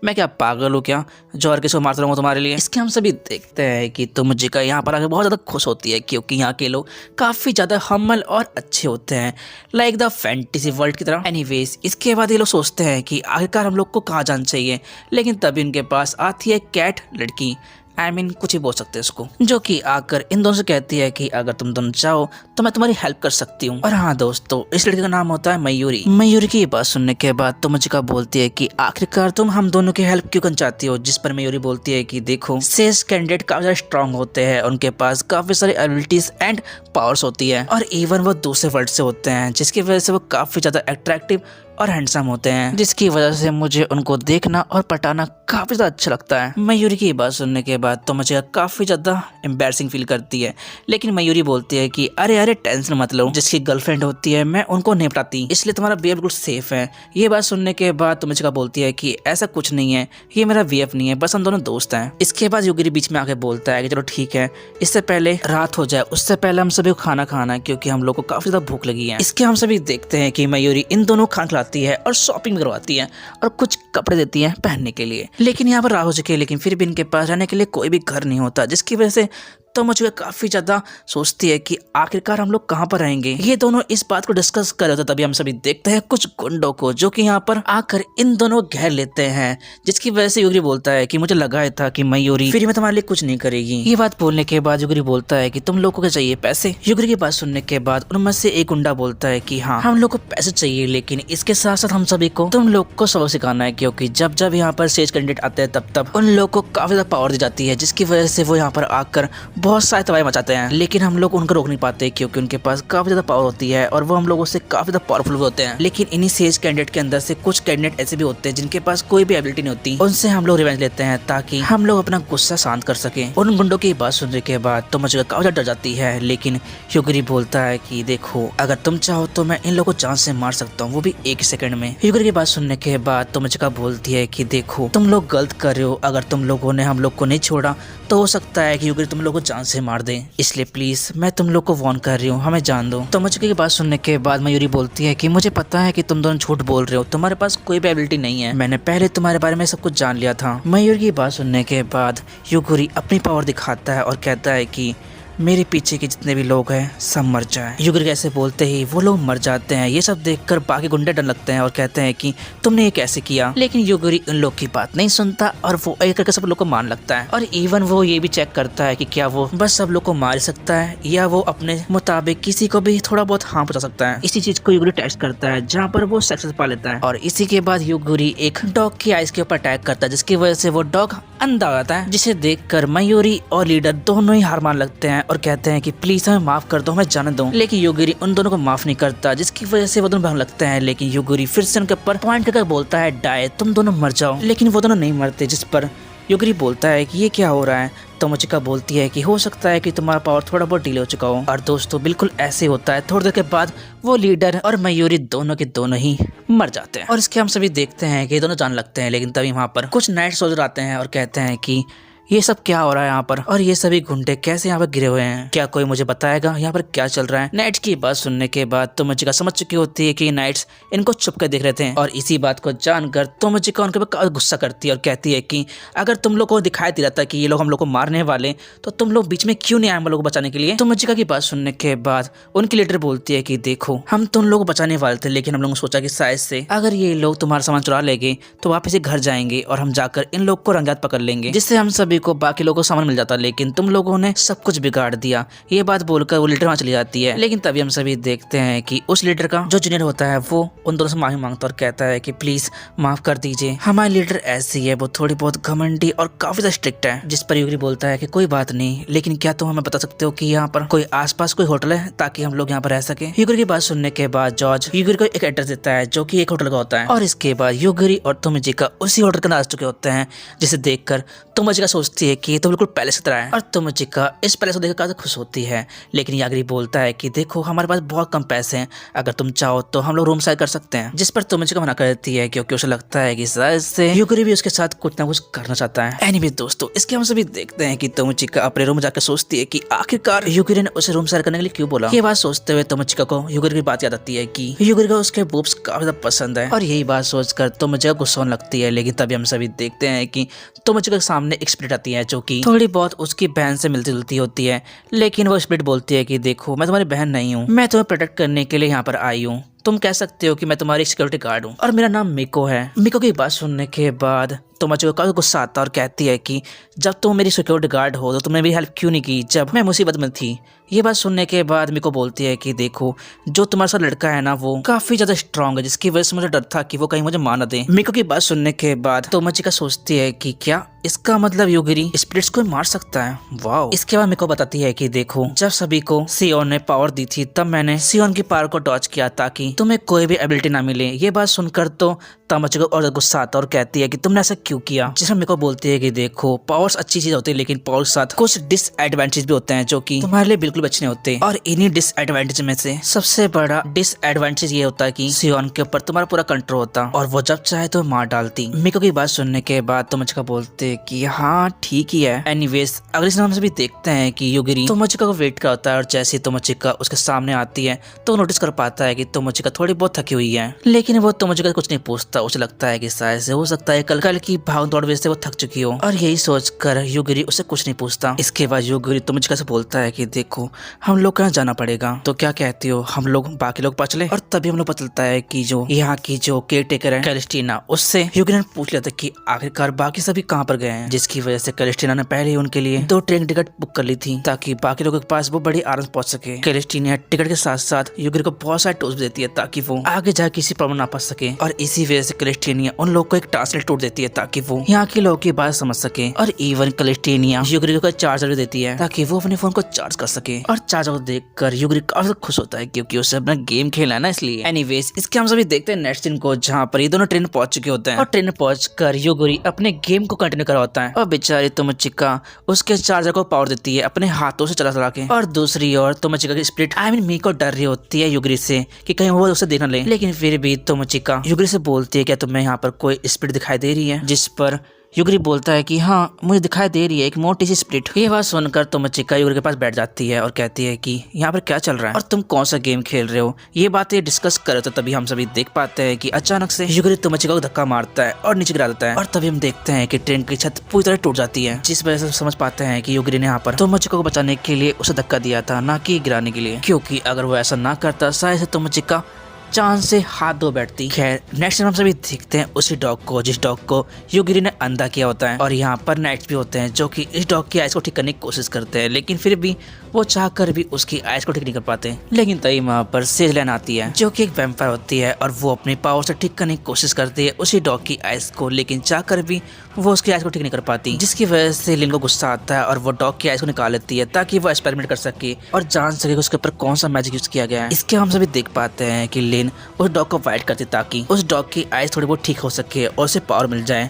मैं क्या पागल हूँ क्या जो हर किसी को मारता रहूँ तुम्हारे लिए। इसके हम सभी देखते हैं कि तोमोचिका यहाँ पर आके बहुत ज़्यादा खुश होती है, क्योंकि यहाँ के लोग काफ़ी ज़्यादा हम्बल और अच्छे होते हैं, लाइक द फैंटेसी वर्ल्ड की तरह। एनीवेज इसके बाद ये लोग सोचते हैं कि आखिरकार हम लोग को कहाँ जाना चाहिए, लेकिन तभी इनके पास आती है कैट लड़की, कुछ ही बोल सकते हैं उसको, जो कि आकर इन दोनों से कहती है कि अगर तुम दोनों चाहो तो मैं तुम्हारी हेल्प कर सकती हूँ। और हाँ दोस्तों, इस लड़के का नाम होता है मयूरी। मयूरी की ये बात सुनने के बाद तोमोचिका बोलती है कि आखिरकार तुम हम दोनों की हेल्प क्यों करना चाहती हो, जिस पर मयूरी बोलती है कि देखो सेज कैंडिडेट काफी ज्यादा स्ट्रांग होते हैं, उनके पास काफी सारी एबिलिटीज एंड पावर्स होती है, और इवन वो दूसरे वर्ल्ड से होते हैं, जिसकी वजह से वो काफी ज्यादा अट्रैक्टिव और हैंडसम होते हैं, जिसकी वजह से मुझे उनको देखना और पटाना काफी ज्यादा अच्छा लगता है। मयूरी की बात सुनने के बाद तो मुझे काफी ज्यादा एम्बैरसिंग फील करती है, लेकिन मयूरी बोलती है कि अरे अरे टेंशन मत लो, जिसकी गर्लफ्रेंड होती है मैं उनको नहीं पटाती, इसलिए तुम्हारा बीएफ बिल्कुल सेफ है। ये बात सुनने के बाद तो मुझे बोलती है कि ऐसा कुछ नहीं है, ये मेरा बीएफ नहीं है, बस हम दोनों दोस्त हैं। इसके बाद युगिरी बीच में आके बोलता है कि चलो ठीक है, इससे पहले रात हो जाए, उससे पहले हम सभी को खाना खाना है, क्योंकि हम लोग को काफी ज्यादा भूख लगी है। इसके हम सभी देखते हैं कि मयूरी इन दोनों खाना खिलाती है और शॉपिंग करवाती है और कुछ कपड़े देती है पहनने के लिए, लेकिन यहाँ पर रात हो चुकी है, लेकिन फिर भी इनके पास रहने के लिए कोई भी घर नहीं होता, जिसकी वजह से तो मुझे काफी ज्यादा सोचती है कि आखिरकार हम लोग कहाँ पर रहेंगे। ये दोनों इस बात को डिस्कस कर रहे थे, तभी हम सभी देखते हैं कुछ गुंडों को जो कि यहाँ पर आकर इन दोनों को घेर लेते हैं, जिसकी वजह से युगिरी बोलता है कि मुझे लगा था कि मयूरी फिर मैं तुम्हारे लिए कुछ नहीं करेगी। ये बात बोलने के बाद युगिरी बोलता है कि तुम लोग को क्या चाहिए, पैसे। युगिरी की बात सुनने के बाद उनमें से एक गुंडा बोलता है कि हाँ हम लोग को पैसे चाहिए, लेकिन इसके साथ साथ हम सभी को तुम लोग को सबक सिखाना है, क्योंकि जब जब यहाँ पर सेज कैंडिडेट आते हैं तब उन लोग को काफी ज्यादा पावर दी जाती है, जिसकी वजह से वो यहाँ पर आकर बहुत सारे तबाही मचाते हैं, लेकिन हम लोग उनको रोक नहीं पाते, क्योंकि उनके पास काफी ज्यादा पावर होती है और वो हम लोगों से काफी ज्यादा पावरफुल होते हैं। लेकिन इन्हीं सेज कैंडिडेट के अंदर से कुछ कैंडिडेट ऐसे भी होते हैं जिनके पास कोई भी एबिलिटी नहीं होती, उनसे हम लोग रिवेंज लेते हैं ताकि हम लोग अपना गुस्सा शांत कर सके। उन गुंडों की बात सुनने के बाद तो मुझे काफी ज्यादा डर जाती है, लेकिन युगिरी बोलता है कि देखो अगर तुम चाहो तो मैं इन लोगों को जान से मार सकता हूँ, वो भी एक सेकंड में। युगिरी की बात सुनने के बाद तो मुझे बोलती है कि देखो तुम लोग गलत कर रहे हो, अगर तुम लोगों ने हम लोग को नहीं छोड़ा तो हो सकता है कि युगिरी तुम लोगों को जान से मार दे, इसलिए प्लीज मैं तुम लोग को वार्न कर रही हूँ, हमें जान दो। तो मुझे की बात सुनने के बाद मयूरी बोलती है कि मुझे पता है कि तुम दोनों झूठ बोल रहे हो, तुम्हारे पास कोई भी एबिलिटी नहीं है, मैंने पहले तुम्हारे बारे में सब कुछ जान लिया था। मयूरी की बात सुनने के बाद युगिरी अपनी पावर दिखाता है और कहता है कि मेरे पीछे के जितने भी लोग हैं सब मर जाएं। युगिरी ऐसे बोलते ही वो लोग मर जाते हैं। ये सब देखकर बाकी गुंडे डर लगते हैं और कहते हैं कि तुमने ये कैसे किया, लेकिन युगिरी उन लोग की बात नहीं सुनता और वो एक करके सब लोग को मान लगता है, और इवन वो ये भी चेक करता है कि क्या वो बस सब लोग को मार सकता है या वो अपने मुताबिक किसी को भी थोड़ा बहुत हार्म पहुंचा सकता है। इसी चीज को युगिरी टेस्ट करता है, जहाँ पर वो सक्सेस पा लेता है, और इसी के बाद युगिरी एक डॉग की आइस के ऊपर अटैक करता है, जिसकी वजह से वो डॉग अंधा हो जाता है, जिसे देखकर मयूरी और लीडर दोनों ही हार मान लगते हैं और कहते हैं कि प्लीज हमें माफ कर दो, हमें जाने दो। लेकिन युगिरी उन दोनों को माफ नहीं करता, जिसकी वजह से वो दोनों भागने लगते हैं, लेकिन युगिरी फिर से उनके ऊपर पॉइंट करके बोलता है डाई, तुम दोनों मर जाओ, लेकिन वो दोनों नहीं मरते, जिस पर युगिरी बोलता है कि ये क्या हो रहा है। तो मुझे बोलती है कि हो सकता है कि तुम्हारा पावर थोड़ा बहुत डिले हो चुका हो, और दोस्तों बिल्कुल ऐसे होता है। थोड़ी देर के बाद वो लीडर और मयूरी दोनों के दोनों ही मर जाते हैं, और इसके हम सभी देखते हैं कि दोनों जान लगते हैं। लेकिन तभी वहाँ पर कुछ नाइट सोल्जर आते हैं और कहते हैं कि ये सब क्या हो रहा है यहाँ पर, और ये सभी गुंडे कैसे यहाँ पर गिरे हुए हैं, क्या कोई मुझे बताएगा यहाँ पर क्या चल रहा है। नाइट्स की बात सुनने के बाद तोमोचिका समझ चुकी होती है कि नाइट्स इनको छुप कर देख रहे थे, और इसी बात को जानकर तोमोचिका उनके ऊपर गुस्सा करती है और कहती है कि अगर तुम लोग को दिखाई दे रहा था कि ये लोग हम लोग को मारने वाले, तो तुम लोग बीच में क्यों नहीं आए हम लोग को बचाने के लिए। तोमोचिका की बात सुनने के बाद उनकी लीडर बोलती है कि देखो हम तुम लोग को बचाने वाले थे, लेकिन हम लोगों ने सोचा कि शायद से अगर ये लोग तुम्हारा सामान चुरा लेंगे तो वापस घर जाएंगे और हम जाकर इन लोग को रंगत पकड़ लेंगे, जिससे हम सभी को बाकी लोगों को सामान मिल जाता, लेकिन तुम लोगों ने सब कुछ बिगाड़ दिया। ये बात बोलकर वो लीडर वहां चली जाती है। लेकिन तभी हम सभी देखते हैं कि उस लीडर का जो जूनियर होता है वो उन दोनों से माफी मांगता और कहता है कि प्लीज माफ कर दीजिए, हमारी लीडर ऐसी है, वो थोड़ी बहुत घमंडी और काफी ज्यादा स्ट्रिक्ट है। जिस पर यूगी बोलता है कि कोई बात नहीं, लेकिन क्या तुम हमें बता सकते हो कि यहाँ पर कोई आसपास कोई होटल है ताकि हम लोग यहाँ पर रह सके। यूगी की बात सुनने के बाद जॉर्ज यूगी को एक एड्रेस देता है जो कि एक होटल का होता है, और इसके बाद यूगी और तोमोचिका उसी होटल का नाच चुके होते हैं, जिसे देखकर तोमोचिका सोचती है कि ये तो बिल्कुल पैलेस की तरह है, और तोमोचिका इस पैलेस को देखकर काफी खुश होती है। लेकिन यागरी बोलता है कि देखो हमारे पास बहुत कम पैसे हैं, अगर तुम चाहो तो हम लोग रूम शेयर कर सकते हैं, जिस पर तोमोचिका मना कर देती है क्योंकि उसे लगता है कि शायद से यूगी भी उसके साथ कुछ ना कुछ करना चाहता है। एनीवे दोस्तों, इसके हम सभी देखते हैं कि तोमोचिका अपने रूम में जाकर सोचती है कि आखिरकार यूगी ने उसे रूम शेयर करने के लिए क्यों बोला। ये बात सोचते हुए तोमोचिका को यूगी की बात याद आती है कि यूगी को उसके बूब्स काफी ज्यादा पसंद है, और यही बात सोचकर तोमोचिका गुस्सा होने लगती है। लेकिन तभी हम सभी देखते हैं कि तोमोचिका के सामने एक स्पिरिट आती है जो कि थोड़ी बहुत उसकी बहन से मिलती जुलती होती है, लेकिन वो स्पिरिट बोलती है कि देखो मैं तुम्हारी बहन नहीं हूँ, मैं तुम्हें प्रोटेक्ट करने के लिए यहाँ पर आई हूँ, तुम कह सकते हो कि मैं तुम्हारी सिक्योरिटी गार्ड हूँ और मेरा नाम मिको है। मिको की बात सुनने के बाद तोमोचिका को काफी गुस्सा आता है और कहती है कि जब तुम मेरी सिक्योरिटी गार्ड हो तो तुमने मेरी हेल्प क्यों नहीं की जब मैं मुसीबत में थी। ये बात सुनने के बाद मिको बोलती है कि देखो जो तुम्हारे साथ लड़का है ना वो काफी ज्यादा स्ट्रांग है, जिसकी वजह से मुझे डर था कि वो कहीं मुझे मार न दे। मिको की बात सुनने के बाद तोमोचिका सोचती है कि क्या इसका मतलब यूगी स्पिरिट्स को मार सकता है। वाओ। इसके बाद मिको बताती है कि देखो जब सभी को सियोन ने पावर दी थी तब मैंने सियोन की पावर को डॉज किया ताकि तुम्हें कोई भी एबिलिटी ना मिले। ये बात सुनकर तो तोमोचिका और गुस्सा आता और कहती है कि तुमने ऐसा क्यों किया, जिसमें मिको बोलती है कि देखो पावर्स अच्छी चीज होती है, लेकिन पावर के साथ कुछ डिसएडवांटेज भी होते हैं जो कि तुम्हारे लिए बिल्कुल अच्छे नहीं होते, और इन्हीं डिसएडवांटेज में से सबसे बड़ा डिसएडवांटेज ये होता है कि सियोन के ऊपर तुम्हारा पूरा कंट्रोल होता और वो जब चाहे तो मार डालती। मिको की बात सुनने के बाद तोमोचिका बोलते हैं कि हाँ ठीक ही है। एनीवेज अगले सीन हम सभी देखते हैं कि यूगी तोमोचिका को वेट करता है, और जैसे तोमोचिका उसके सामने आती है तो नोटिस कर पाता है कि तोमोचिका थोड़ी बहुत थकी हुई है, लेकिन वो तोमोचिका कुछ नहीं पूछता। उसे लगता है कि शायद से हो सकता है कल की भाग दौड़ वजह से वो थक चुकी हो, और यही सोचकर यूगी उसे कुछ नहीं पूछता। इसके बाद यूगी तोमोचिका से बोलता है कि देखो हम लोग कहाँ जाना पड़ेगा, तो क्या कहती हो हम लोग बाकी लोग पहुंच ले। और तभी हम लोग पता चलता है कि जो यहाँ की जो केयर टेकर है कैलिस्टीना, उससे यूगी ने पूछ लिया था कि आखिरकार बाकी सभी कहाँ पर गए हैं, जिसकी वजह से कैलिस्टीना ने पहले ही उनके लिए 2 ट्रेन टिकट बुक कर ली थी ताकि बाकी लोगों के पास वो बड़ी आराम से पहुंच सके। कैलिस्टीना टिकट के साथ साथ यूगी को बहुत सारे टूल्स देती है ताकि वो आगे जाकर किसी प्रॉब्लम ना फंस सके, और इसी वजह से कैलिस्टीना उन लोग को एक ट्रांसलेट टूल देती है ताकि वो यहाँ के लोगों की बात समझ सके, और इवन कैलिस्टीना यूगी को चार्जर भी देती है ताकि वो अपने फोन को चार्ज कर सके। और चार्जर को देखकर यूगी काफी खुश होता है क्योंकि उसे अपना गेम खेलना है ना, इसलिए। एनीवेज इसके हम सभी देखते हैं नेक्स्ट सीन को, जहाँ पर ये दोनों ट्रेन पहुंच चुके होते हैं, और ट्रेन पहुंचकर यूगी अपने गेम को कंटिन्यू करवाता है, और बेचारी तोमोचिका उसके चार्जर को पावर देती है अपने हाथों से चला के। और दूसरी ओर तोमोचिका की स्पिरिट मिको डर रही होती है यूगी से कि कहीं वो उसे देख न ले, लेकिन फिर भी तोमोचिका यूगी से बोलती है क्या तुम्हें यहाँ पर कोई स्पिरिट दिखाई दे रही है, जिस पर यूगी बोलता है कि हाँ मुझे दिखाई दे रही है एक मोटी सी स्प्लिट। ये बात सुनकर तोमोचिका यूगी के पास बैठ जाती है और कहती है कि यहाँ पर क्या चल रहा है और तुम कौन सा गेम खेल रहे हो। ये बातें डिस्कस करे तो तभी हम सभी देख पाते हैं कि अचानक से यूगी तोमोचिका को धक्का मारता है और नीचे गिरा देता है, और तभी हम देखते हैं कि ट्रेन की छत पूरी तरह टूट जाती है, जिस वजह से समझ पाते हैं कि यूगी ने यहाँ पर तोमोचिका को बचाने के लिए उसे धक्का दिया था, ना कि गिराने के लिए, क्योंकि अगर वो ऐसा ना करता शायद से तोमोचिका चांद से हाथ धो बैठती। खैर नेक्स्ट हम सभी देखते हैं उसी डॉग को जिस डॉग को यूगी ने अंधा किया होता है, और यहाँ पर नाइट्स भी होते हैं जो कि इस डॉग की आइज को ठीक करने की कोशिश करते हैं, लेकिन फिर भी वो चाहकर भी उसकी आइज को ठीक नहीं कर पाते। लेकिन तभी वहाँ पर सेजलैन आती है जो कि एक वैम्पायर होती है, और वो अपनी पावर से ठीक करने की कोशिश करती है उसी डॉग की आइज को, लेकिन चाहकर भी वो उसकी आइज को ठीक नहीं कर पाती, जिसकी वजह से लिन को गुस्सा आता है और वो डॉग की आइज को निकाल लेती है ताकि वो एक्सपेरिमेंट कर सके और जान सके उसके ऊपर कौन सा मैजिक यूज किया गया है। इसके हम सभी देख पाते हैं कि लिन उस डॉग को फाइट करती ताकि उस डॉग की आइज थोड़ी बहुत ठीक हो सके और उसे पावर मिल जाए।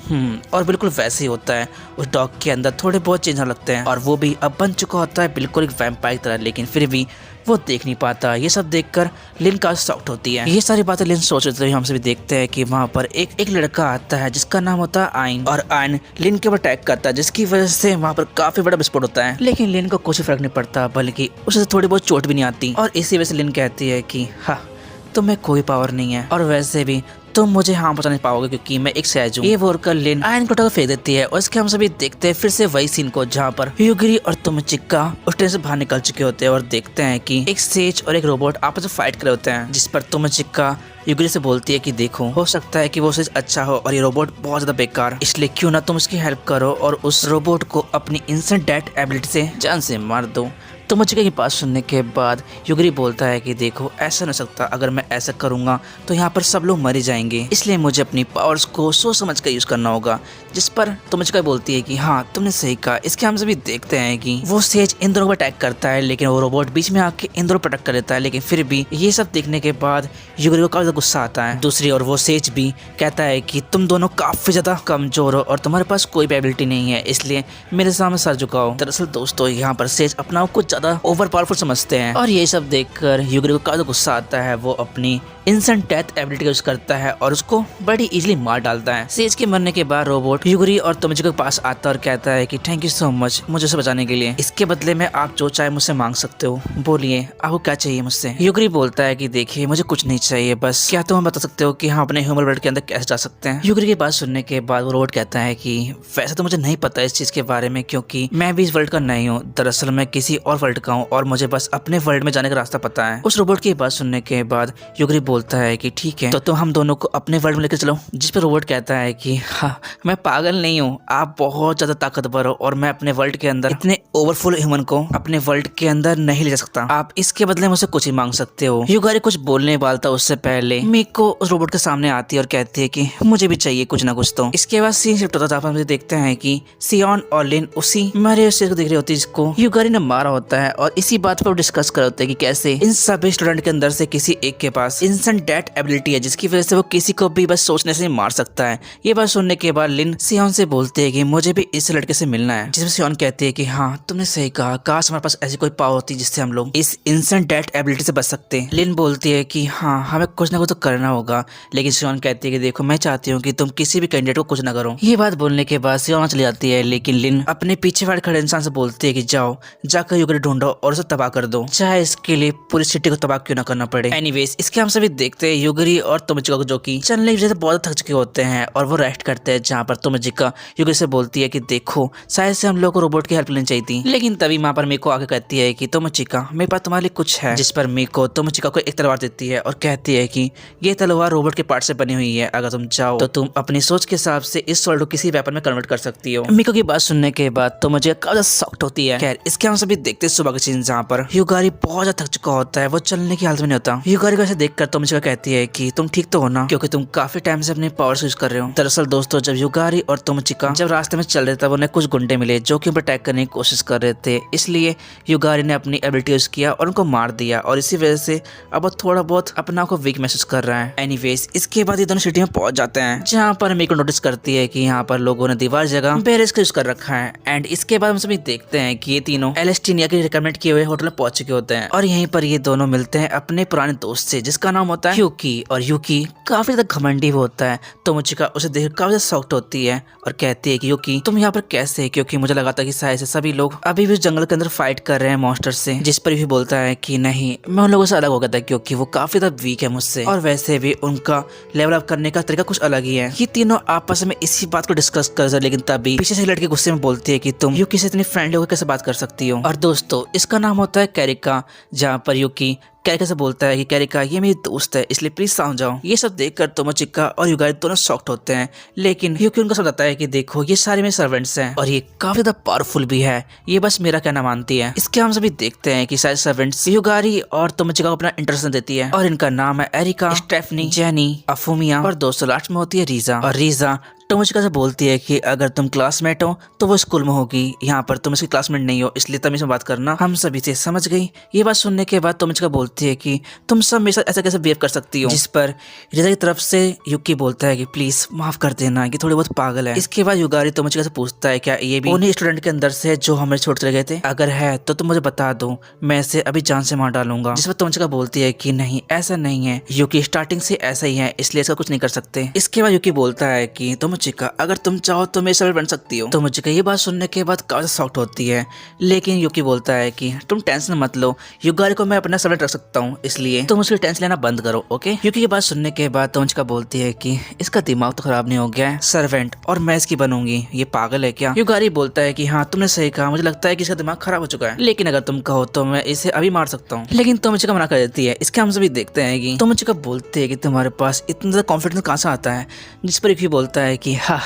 और बिल्कुल वैसे ही होता है, उस डॉग के अंदर थोड़े बहुत चेंज लगते हैं और वो भी अब बन चुका होता है बिल्कुल एक वैम्पायर की तरह, लेकिन फिर भी वो देख नहीं पाता। ये सब देखकर लिन का शॉक्ड होती है। ये सारी बातें लिन सोच रहे थे। हम सभी देखते हैं कि वहाँ पर एक लड़का आता है जिसका नाम होता है आइन, और आइन लिन के ऊपर अटैक करता है, जिसकी वजह से वहाँ पर काफी बड़ा विस्फोट होता है। लेकिन लिन को कुछ फर्क नहीं पड़ता, बल्कि उसे थोड़ी बहुत चोट भी नहीं आती। और इसी वजह से लिन कहती है कि हाँ, तुम्हें कोई पावर नहीं है, और वैसे भी तुम मुझे हार्म पहुंचा नहीं पाओगे क्योंकि मैं एक सैज हूँ। ये बोलकर लिन आयरन को फेंक देती है, और इसके हम सभी देखते हैं फिर से वही सीन को, जहाँ पर ह्यूगिरी और तोमोचिका उस ट्रेन से बाहर निकल चुके होते हैं, और देखते हैं कि एक सेज और एक रोबोट आपस में फाइट कर रहे होते हैं, जिस पर तोमोचिका ह्यूगिरी से बोलती है कि देखो, हो सकता है कि वो सेज अच्छा हो और ये रोबोट बहुत ज्यादा बेकार, इसलिए क्यों ना तुम उसकी हेल्प करो और उस रोबोट को अपनी इंस्टेंट डेथ एबिलिटी से जान से मार दो। तोमोचिका की बात सुनने के बाद ह्यूगिरी बोलता है कि देखो, ऐसा नहीं सकता, अगर मैं ऐसा करूंगा तो यहाँ पर सब लोग मर जाएंगे, इसलिए मुझे अपनी पावर्स को सोच समझ कर यूज करना होगा। जिस पर तोमोचिका बोलती है कि हाँ, तुमने सही कहा। इसके हम सभी देखते हैं कि वो सेज इन दोनों पर अटैक करता है, लेकिन वो रोबोट बीच में आके इन दोनों प्रोटेक्ट कर लेता है। लेकिन फिर भी ये सब देखने के बाद ह्यूगिरी को काफी गुस्सा आता है। दूसरी ओर वो सेज भी कहता है कि तुम दोनों काफी ज्यादा कमजोर हो और तुम्हारे पास कोई एबिलिटी नहीं है, इसलिए मेरे सामने सर झुकाओ। दरअसल दोस्तों, यहाँ पर सेज अपना कुछ ज्यादा ओवर पावरफुल समझते हैं, और ये सब देखकर ह्यूगिरी को काफी गुस्सा आता है। वो अपनी इंस्टेंट डेथ एबिलिटी का यूज करता है और उसको बड़ी इजीली मार डालता है। सेज के मरने के बाद रोबोट ह्यूगिरी और तोमोचिका के पास आता है और कहता है कि थैंक यू सो मच मुझे उसे बचाने के लिए। इसके बदले में आप जो चाहे मुझसे मांग सकते हो, बोलिए आपको क्या चाहिए मुझसे। ह्यूगिरी बोलता है कि देखिए, मुझे कुछ नहीं चाहिए, बस क्या तुम बता सकते हो कि हम अपने ह्यूमन वर्ल्ड के अंदर कैसे जा सकते हैं। ह्यूगिरी की बात सुनने के बाद वो रोबोट कहता है कि वैसे तो मुझे नहीं पता इस चीज के बारे में, क्योंकि मैं भी इस वर्ल्ड का नहीं हूँ। दरअसल मैं किसी और वर्ल्ड का हूँ और मुझे बस अपने वर्ल्ड में जाने का रास्ता पता है। उस रोबोट की बात सुनने के बाद ह्यूगिरी बोलता है कि ठीक है, तो हम दोनों को अपने वर्ल्ड में लेकर चलो। जिस पर रोबोट कहता है कि हाँ, मैं पागल नहीं हूँ, आप बहुत ज्यादा ताकतवर हो और मैं अपने वर्ल्ड के अंदर इतने ओवरफुल ह्यूमन को अपने वर्ल्ड के अंदर नहीं ले जा सकता। आप इसके बदले मुझसे कुछ ही मांग सकते हो। ह्यूगिरी कुछ बोलने वाला था उससे पहले मिको उस रोबोट के सामने आती है और कहती है कि मुझे भी चाहिए कुछ ना कुछ। तो इसके बाद सीन शिफ्ट होता है, हम देखते हैं कि सियोन और लिन उसी मरे हुए को देख रही होती है जिसको ह्यूगिरी ने मारा होता है, और इसी बात पर डिस्कस कर होते हैं कि कैसे इन सभी स्टूडेंट के अंदर से किसी एक के पास इंस्टेंट डेथ एबिलिटी है, जिसकी वजह से वो किसी को भी बस सोचने से मार सकता है। ये बात सुनने के बाद लिन सियोन से बोलते हैं कि मुझे भी इस लड़के से मिलना है। जिसमें सियोन कहती है कि हाँ, तुमने सही कहा, काश हमारे पास ऐसी कोई पावर होती जिससे हम लोग इस इंस्टेंट डेथ एबिलिटी से बच सकते हैं। लिन बोलती है कि हाँ, हमें कुछ ना कुछ तो करना होगा, लेकिन सियोन कहती है कि देखो, मैं चाहती हूँ कि तुम किसी भी कैंडिडेट को कुछ ना करो। ये बात बोलने के बाद सियोन चली जाती है, लेकिन लिन अपने पीछे वाले खड़े इंसान से बोलती है कि जाओ, जाकर ह्यूगिरी ढूंढो और उसे तबाह कर दो, चाहे इसके लिए पूरी सिटी को तबाह क्यों ना करना पड़े। एनीवेज, इसके हम सभी देखते हैं ह्यूगिरी और तोमोचिका को, जो कि चलने की वजह से बहुत थक चुके होते हैं, और वो रेस्ट करते हैं, जहाँ पर तोमोचिका ह्यूगिरी से बोलती है कि देखो, शायद से हम लोग को रोबोट की हेल्प लेनी चाहिए थी। लेकिन तभी वहाँ पर मिको आके कहती है कि तोमोचिका, मेरे पास तुम्हारे लिए कुछ है। जिस पर मिको तोमोचिका को एक तलवार देती है और कहती है कि ये तलवार रोबोट के पार्ट से बनी हुई है, अगर तुम चाहो तो तुम अपनी सोच के हिसाब से इस वर्ल्ड को किसी वेपन में कन्वर्ट कर सकती हो। मिको की बात सुनने के बाद तोमोचिका काफी सॉफ्ट होती है। खैर, इसके हम सभी देखते हैं सुबह के सीन, जहाँ पर ह्यूगिरी बहुत ज्यादा थक चुका होता है, वो चलने की हालत में नहीं होता। ह्यूगिरी को ऐसे देखकर तोमोचिका कहती है कि तुम ठीक तो हो ना, क्योंकि तुम काफी टाइम से अपने पावर्स यूज कर रहे हो। दरअसल दोस्तों, जब ह्यूगिरी और तोमोचिका जब रास्ते में चल रहे थे, उन्हें कुछ गुंडे मिले जो कि उन पर अटैक करने की कोशिश कर रहे थे, इसलिए ह्यूगिरी ने अपनी एबिलिटी यूज किया और उनको मार दिया, और इसी वजह से अब थोड़ा बहुत अपना को वीक महसूस कर रहा है। एनीवेज, इसके बाद ये दोनों सिटी में पहुंच जाते हैं, जहाँ पर मिको नोटिस करती है कि यहाँ पर लोगों ने दीवार जगह बैरियर्स का यूज कर रखा है। एंड इसके बाद हम सभी देखते हैं कि ये तीनों एलेस्टिनिया के रिकमेंड किए हुए होटल में पहुंच चुके होते हैं, और यहीं पर ये दोनों मिलते हैं अपने पुराने दोस्त से, जिसका नाम होता है यूकी। और यूकी काफी ज्यादा घमंडी होता है। तोमोचिका उसे देख काफी सॉफ्ट होती है और कहती है कि यूकी, तुम यहाँ पर कैसे? क्योंकि मुझे लगा था कि शायद से सभी लोग अभी भी जंगल के अंदर फाइट कर रहे हैं मॉन्स्टर से। जिस पर भी बोलता है कि नहीं, मैं उन लोगों से अलग हो गया था, क्योंकि वो काफी ज्यादा वीक है मुझसे, और वैसे भी उनका लेवल अप करने का तरीका कुछ अलग ही है। ये तीनों आपस में इसी बात को डिस्कस कर रहे, लेकिन तभी पीछे से लड़की गुस्से में बोलती है कि तुम यूकी से इतनी फ्रेंडली होकर कैसे बात कर सकती हो। और दोस्तों, इसका नाम होता है कैरिका, जहाँ पर यूकी कैरिका से बोलता है कि कैरिका, ये मेरी दोस्त है, इसलिए प्लीज समझ जाओ। ये सब देखकर तोमोचिका और ह्यूगिरी दोनों शॉक्ड होते हैं, लेकिन यूकी उनको समझाता है कि देखो, ये सारे मेरे सर्वेंट्स हैं और ये काफी ज्यादा पावरफुल भी है, ये बस मेरा कहना मानती है। इसके हम सभी देखते हैं कि सारे सर्वेंट्स ह्यूगिरी और तोमोचिका को अपना इंट्रोडक्शन देती है, और इनका नाम है एरिका, स्टेफनी, जेनी, अफुमिया, और दोस्तों लास्ट में होती है रीजा। और रीजा टोमोचिका से बोलती है कि अगर तुम क्लासमेट हो तो वो स्कूल में होगी, यहाँ पर तुम इसकी क्लासमेट नहीं हो, इसलिए तमीज में बात करना। हम सभी से समझ गई। ये बात सुनने के बाद टोमोचिका बोलती है कि तुम सब मेरे साथ ऐसा कैसे बिहेव कर सकती हो, जिस पर रिजा की तरफ से युकी बोलता है कि प्लीज माफ कर देना, कि थोड़ी बहुत पागल है। इसके बाद युगारी टोमोचिका से पूछता है क्या ये भी उन्हीं स्टूडेंट के अंदर से जो हमें छोड़ चले गए थे, अगर है तो तुम मुझे बता दो, मैं इसे अभी जान से मार डालूंगा। जिस पर टोमोचिका बोलती है कि नहीं ऐसा नहीं है, युकी स्टार्टिंग से ऐसा ही है, इसलिए इसका कुछ नहीं कर सकते। इसके बाद युकी बोलता है कि टोमोचिका अगर तुम चाहो तो मेरे साथ बन सकती हो। टोमोचिका ये बात सुनने के बाद काफी सॉफ्ट होती है, लेकिन युकी बोलता है कि तुम टेंशन मत लो, युगारी को मैं अपना सर्वेंट रख सकता हूँ, इसलिए तुम उसकी टेंशन लेना बंद करो, ओके। युकी की बात सुनने के बाद टोमोचिका बोलती है कि इसका दिमाग तो खराब नहीं हो गया है, सर्वेंट और मैं इसकी बनूंगी, ये पागल है क्या। युगारी बोलता है कि हाँ तुमने सही कहा, मुझे लगता है कि इसका दिमाग खराब हो चुका है, लेकिन अगर तुम कहो तो मैं इसे अभी मार सकता हूँ। लेकिन टोमोचिका मना कर देती है। इसके हम सभी देखते हैं कि टोमोचिका बोलती है कि तुम्हारे पास इतना ज्यादा कॉन्फिडेंस कहाँ से आता है, जिस पर युकी बोलता है कि हाँ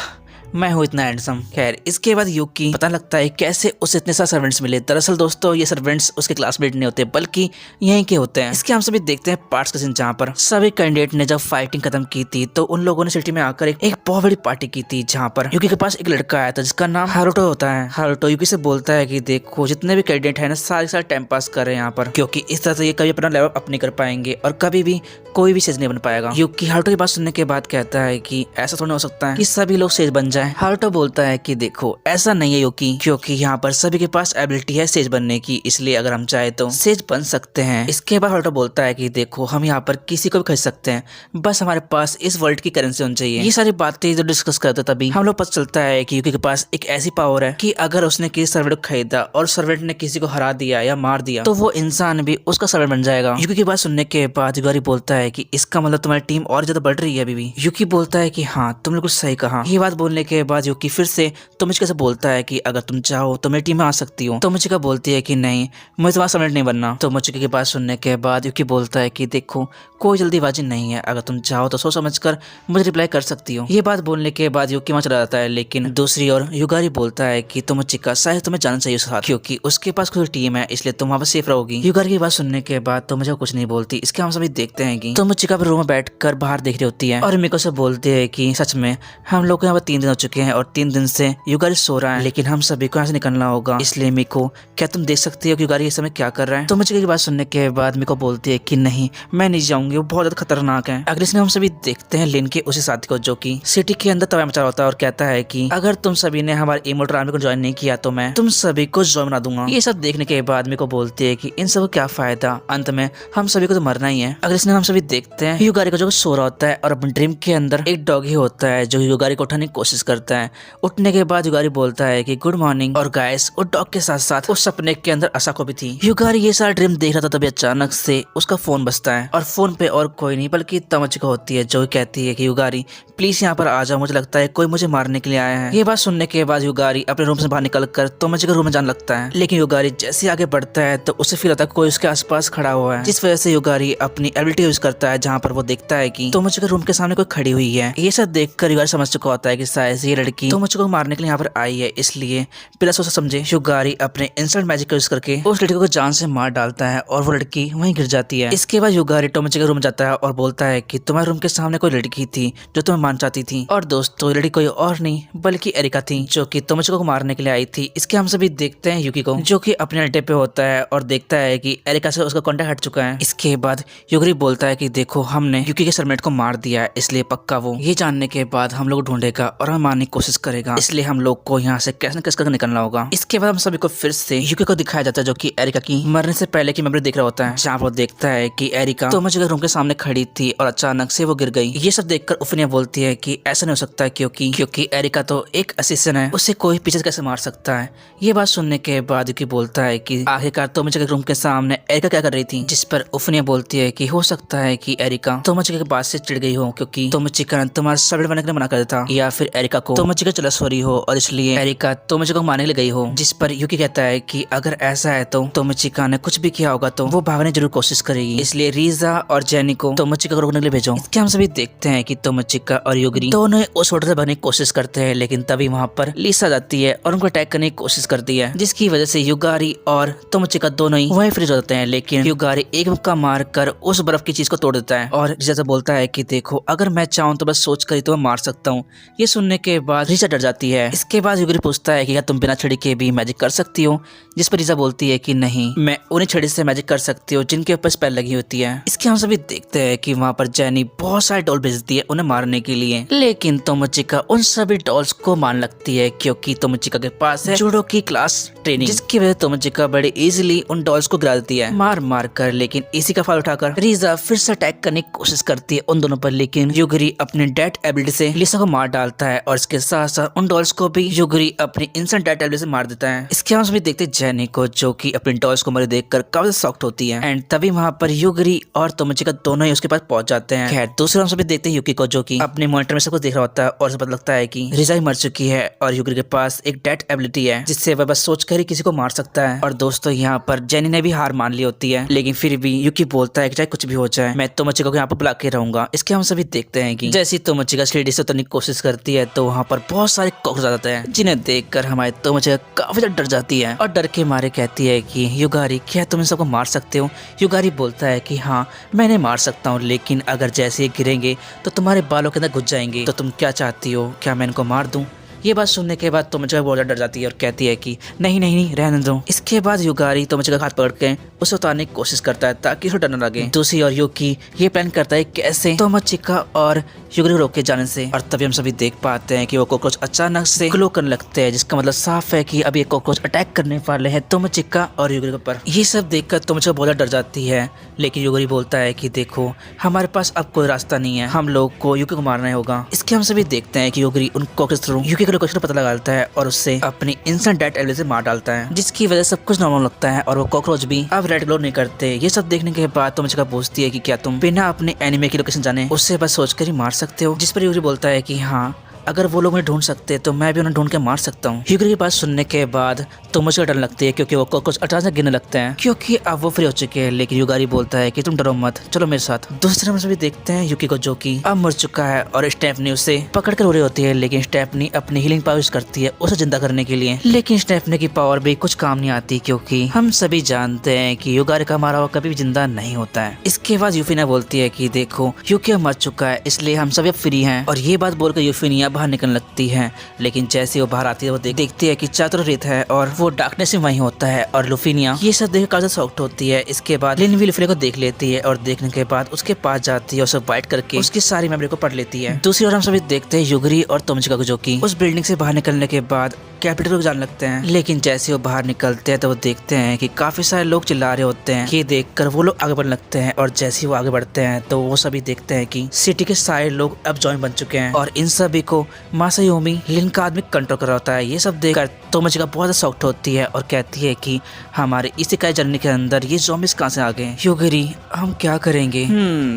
मैं हूँ इतना हैंडसम। खैर इसके बाद युकी पता लगता है कैसे उसे इतने सारे सर्वेंट्स मिले। दरअसल दोस्तों ये सर्वेंट्स उसके क्लासमेट नहीं होते बल्कि यहीं के होते हैं। इसके हम सभी देखते हैं पार्ट्स का सीन, जहाँ पर सभी कैंडिडेट ने जब फाइटिंग खत्म की थी तो उन लोगों ने सिटी में आकर एक बहुत बड़ी पार्टी की थी, जहाँ पर युकी के पास एक लड़का आया था जिसका नाम हारुतो होता है। हारुतो युकी से बोलता है कि देखो जितने भी कैंडिडेट है ना सारे टाइम पास कर रहे हैं यहाँ पर, क्योंकि इस तरह से ये कभी अपना लेवल अप नहीं कर पाएंगे और कभी भी कोई भी सेज नहीं बन पाएगा। युकी हारुतो की बात सुनने के बाद कहता है कि ऐसा थोड़ा हो सकता है कि सभी लोग सेज बन जाए। हारुतो बोलता है कि देखो ऐसा नहीं है युकी, क्योंकि यहाँ पर सभी के पास एबिलिटी है सेज बनने की, इसलिए अगर हम चाहे तो सेज बन सकते हैं। इसके बाद हारुतो बोलता है कि देखो हम यहाँ पर किसी को भी खरीद सकते हैं, बस हमारे पास इस वर्ल्ड की करेंसी होनी चाहिए। ये सारी बातें जो डिस्कस करते तभी हम लोग पता चलता है कि युकी के पास एक ऐसी पावर है कि अगर उसने किसी सर्वेंट को खरीदा और सर्वेंट ने किसी को हरा दिया या मार दिया तो वो इंसान भी उसका सर्वेंट बन जाएगा। युकी की बात सुनने के बाद युगारी बोलता है कि इसका मतलब तुम्हारी टीम और ज्यादा बढ़ रही है अभी भी। युकी बोलता है कि हाँ तुमने कुछ सही कहा। ये बात बोलने के बाद युकी फिर से टोमोचिका से बोलता है कि अगर तुम चाहो तो मेरी टीम में आ सकती हो। टोमोचिका बोलती है कि नहीं मुझे तुम्हारा सर्वेंट नहीं बनना। टोमोचिका की बात सुनने के बाद युकी बोलता है कि देखो कोई जल्दीबाजी नहीं है, अगर तुम चाहो तो सोच समझ कर मुझे रिप्लाई कर सकती हो। ये बात बोलने के बाद युकी वहाँ चला जाता है, लेकिन दूसरी ओर युगारी बोलता है कि टोमोचिका शायद तुम्हें जाना चाहिए उसके साथ, क्योंकि उसके पास कोई टीम है इसलिए तुम वहाँ पर सेफ रहोगी। युगारी की बात सुनने के बाद टोमोचिका कुछ नहीं बोलती। इसके हम सभी देखते हैं कि टोमोचिका रूम में बैठकर बाहर देख रही होती है और मिको से बोलती है कि सच में हम लोग यहाँ पर 3 दिन हो चुके हैं और 3 दिन से युगारी सो रहा है, लेकिन हम सभी को यहाँ से निकलना होगा, इसलिए मिको क्या तुम देख सकती हो कि युगारी इस समय क्या कर रहा है। टोमोचिका की बात सुनने के बाद मिको बोलती है कि नहीं मैं नहीं जाऊंगी, वो बहुत ज्यादा खतरनाक है। अगले दिन हम सभी देखते हैं लिन के उसी साथी को जो कि सिटी के अंदर तबाही मचा होता है और कहता है कि अगर तुम सभी ने हमारे इमोर्टल आर्मी को ज्वाइन नहीं किया तो मैं तुम सभी को ज्वाइन बना दूंगा। ये सब देखने के बाद मिको बोलती है कि इन सब को क्या फायदा, अंत में हम सभी को तो मरना ही है। अगले दिन हम सभी देखते हैं युगारी को जो सो रहा होता है और अपने ड्रीम के अंदर एक डॉगी होता है जो युगारी को उठाने की कोशिश करता है। उठने के बाद युगारी बोलता है कि गुड मॉर्निंग, और गाइस उस डॉग के साथ साथ उस सपने के अंदर असाको भी थी। युगारी ये सारा ड्रीम देख रहा था, तभी अचानक से उसका फोन बजता है और फोन पे और कोई नहीं बल्कि टोमोचिका होती है जो कहती है कि युगारी प्लीज यहाँ पर आ जाओ, मुझे लगता है कोई मुझे मारने के लिए आया है। ये बात सुनने के बाद युगारी अपने रूम से बाहर निकलकर टोमोचिका रूम में जाने लगता है, लेकिन युगारी जैसे आगे बढ़ता है तो उसे फील होता है कोई उसके आसपास खड़ा हुआ है, जिस वजह से युगारी अपनी एबिलिटी यूज करता है, जहाँ पर वो देखता है कि टोमोचिका रूम के सामने कोई खड़ी हुई है। ये सब देखकर युगारी समझ चुका होता है कि शायद ये लड़की टोमोचिका को मारने के लिए यहाँ पर आई है, इसलिए बिना सोच समझे युगारी अपने इंस्टेंट मैजिक का यूज करके उस लड़की को जान से मार डालता है और वो लड़की वहीं गिर जाती है। इसके बाद युगारी टोमोचिका रूम जाता है और बोलता है कि तुम्हारे रूम के सामने कोई लड़की थी जो तुम्हें मान चाहती थी, और दोस्तों लड़की कोई और नहीं बल्कि एरिका थी जो कि टोमोचिका को मारने के लिए आई थी। इसके हम सभी देखते हैं युकी को जो कि अपने अड्डे पे होता है और देखता है कि एरिका से उसका कॉन्टेक्ट हट चुका है। इसके बाद युगारी बोलता है कि देखो हमने युकी के सर्वेंट को मार दिया है, इसलिए पक्का वो ये जानने के बाद हम लोग ढूंढेगा और हमें मारने की कोशिश करेगा, इसलिए हम लोग को यहाँ से कैसे न कैसे करके निकलना होगा। इसके बाद हम सभी को फिर से युकी को दिखाया जाता है जो कि एरिका की मरने से पहले की मेमोरी देख रहा होता है, जहाँ वो देखता है कि एरिका टोमोचिका रूम के सामने खड़ी थी और अचानक से वो गिर गई। ये सब देखकर उफनिया बोलती है कि ऐसा नहीं हो सकता क्योंकि एरिका तो एक असिस्टेंट है, उसे कोई पीछे कैसे मार सकता है। ये बात सुनने के बाद युकी बोलता है कि आखिरकार टोमोचिका रूम के सामने एरिका क्या कर रही थी, जिस पर उफनिया बोलती है कि हो सकता है कि एरिका टोमोचिका के बात से चिढ़ गई हो क्योंकि टोमोचिका ने तुम्हारा सर्वेंट बनने के लिए मना कर था, या फिर एरिका को टोमोचिका जलस हो रही हो और इसलिए एरिका टोमोचिका को मारने के लिए गई हो। जिस पर युकी कहता है कि अगर ऐसा है तो टोमोचिका ने कुछ भी किया होगा तो वो भागने जरूर कोशिश करेगी, इसलिए रीजा और जेनी को टोमोचिका को रोकने के लिए भेजो। इसके हम सभी देखते हैं कि टोमोचिका और युगारी दोनों उस होटल से भागने की कोशिश करते हैं, लेकिन तभी वहाँ पर लिसा जाती है और उनको अटैक करने की कोशिश करती है, जिसकी वजह से युगारी और टोमोचिका दोनों ही वहीं फ्रीज हो जाते हैं। लेकिन युगारी एक मुक्का मारकर उस बर्फ की चीज को को तोड़ देता है और रिचा से बोलता है कि देखो अगर मैं चाहूँ तो बस सोच कर ही तो मैं मार सकता हूँ। ये सुनने के बाद रिचा डर जाती है। इसके बाद युगरी पूछता है कि क्या तुम बिना छड़ी के भी मैजिक कर सकती हो, जिस पर रिचा बोलती है कि नहीं, मैं उन्हीं छड़ी से मैजिक कर सकती हूँ जिनके ऊपर स्पेल लगी होती है। इसके हम सभी देखते हैं कि वहाँ पर जेनी बहुत सारे डॉल भेजती है उन्हें मारने के लिए, लेकिन तोमोचिका उन सभी डॉल्स को मान लगती है क्योंकि तोमोचिका के पास है जूडो की क्लास ट्रेनिंग, जिसकी वजह से तोमोचिका बड़े इजीली उन डॉल्स को गिरा देती है मार कर। लेकिन इसी का फायदा उठाकर रिचा फिर से अटैक करने की कोशिश करती है उन दोनों पर, लेकिन युगरी अपने डेथ एबिलिटी से लिसा को मार डालता है और इसके साथ साथ उन डॉल्स को भी युगरी अपनी इंस्टेंट डेथ एबिलिटी से मार देता है। इसके हम सभी देखते जेनी को जो कि अपने डॉल्स को मरे देखकर काफी सॉफ्ट होती है एंड तभी वहाँ पर युगरी और तोमोचिका दोनों ही उसके पास पहुंच जाते हैं। खैर दूसरे हम सभी देखते हैं युकी को जो कि अपने मॉनिटर में सब कुछ देख रहा होता है और उसे पता लगता है कि रिचा ही मर चुकी है और युगरी के पास एक डेथ एबिलिटी है जिससे वह बस सोचकर ही किसी को मार सकता है। और दोस्तों यहाँ पर जेनी ने भी हार मान ली होती है, लेकिन फिर भी युकी बोलता है कि चाहे कुछ भी हो जाए मैं तोमोचिका को यहाँ पर बुला के रहूंगा। इसके हम सभी देखते हैं कि जैसे तोमोचिका सीढ़ी से उतरने की कोशिश करती है तो वहाँ पर बहुत सारे कॉकरोच आ जाते हैं, जिन्हें देखकर हमारे तोमोचिका काफी ज्यादा डर जाती है और डर के मारे कहती है कि युगारी क्या तुम इन सबको मार सकते हो। युगारी बोलता है कि हाँ मैंने मार सकता हूँ, लेकिन अगर जैसे ये गिरेंगे तो तुम्हारे बालों के अंदर घुस जाएंगे, तो तुम क्या चाहती हो, क्या मैं इनको मार दूं? ये बात सुनने के बाद तोमोचिका बहुत ज्यादा डर जाती है और कहती है कि नहीं नहीं नहीं रहने दो। इसके बाद युगारी तोमोचिका का हाथ पकड़ के उसे उतारने की कोशिश करता है ताकि उसे डर न लगे। दूसरी ओर युकी ये प्लान करता है कैसे तोमोचिका और युगरी को रोक के जाने से, और तभी हम सभी देख पाते हैं कि वो कॉकरोच अचानक से ग्लो करने लगते हैं, जिसका मतलब साफ है कि अब ये कॉकरोच अटैक करने वाले हैं तोमोचिका और युगरी के ऊपर। ये सब देखकर तोमोचिका बहुत ज्यादा डर जाती है, लेकिन युगरी बोलता है कि देखो हमारे पास अब कोई रास्ता नहीं है, हम लोग को युकी को मारना होगा। इसके हम सभी देखते हैं कि युगरी उन कॉकरोच थ्रू युकी के लोकेशन पता लगाता है और उससे अपनी इंस्टेंट डेथ एबिलिटी से मार डालता है, जिसकी वजह से सब कुछ नॉर्मल लगता है और वो कॉकरोच भी अब रेड ग्लो नहीं करते। ये सब देखने के बाद तोमोचिका पूछती है कि क्या तुम बिना अपने एनिमे की लोकेशन जाने उससे बस सोचकर ही मार सकते हो, जिस पर युगरी बोलता है कि हाँ अगर वो लोग मुझे ढूंढ सकते तो मैं भी उन्हें ढूंढ के मार सकता हूँ। युगरी की बात सुनने के बाद तोमोचिका डर लगती है क्योंकि वो कॉकरोच अचानक गिरने लगते हैं क्योंकि अब वो फ्री हो चुके हैं, लेकिन युगारी बोलता है कि तुम डरो मत, चलो मेरे साथ। दूसरे में भी देखते हैं युकी को जो कि अब मर चुका है और स्टेफनी उसे पकड़ कर उड़े होती है, लेकिन स्टेफनी अपनी हीलिंग पावर यूज करती है उसे जिंदा करने के लिए, लेकिन स्टेफनी की पावर भी कुछ काम नहीं आती क्योंकि हम सभी जानते हैं कि युगारी का मारा हुआ कभी भी जिंदा नहीं होता है। इसके बाद यूफिनिया बोलती है कि देखो युकी मर चुका है इसलिए हम सभी फ्री हैं, और ये बात बोलकर यूफिनिया बाहर निकलने लगती है। लेकिन जैसे वो बाहर आती है वो देखती है कि चारों रेत है और वो डार्कनेस में वहीं होता है, और लुफिनिया ये सब देख काफी शॉक्ड होती है। इसके बाद लिन भी लुफिनिया को देख लेती है और देखने के बाद उसके पास जाती है और उसे बाइट करके उसकी सारी मेमोरी को पढ़ लेती है। दूसरी ओर हम सभी देखते हैं युगरी और तोमोचिका को जो कि उस बिल्डिंग से बाहर निकलने के बाद कैपिटल को जाने लगते हैं, लेकिन जैसे वो बाहर निकलते हैं तो वो देखते हैं कि काफी सारे लोग चिल्ला रहे होते हैं। ये देखकर वो लोग आगे बढ़ने लगते हैं और जैसे ही वो आगे बढ़ते हैं तो वो सभी देखते हैं कि सिटी के सारे लोग अब जॉइन बन चुके हैं और इन सभी को मासायोमी लिन का आदमी कंट्रोल कर रहा होता है। ये सब देखकर तोमोचिका बहुत सॉफ्ट होती है और कहती है कि हमारे इसेकाई जर्नी के अंदर ये ज़ॉम्बीज़ कहां से आ गए, युगरी हम क्या करेंगे?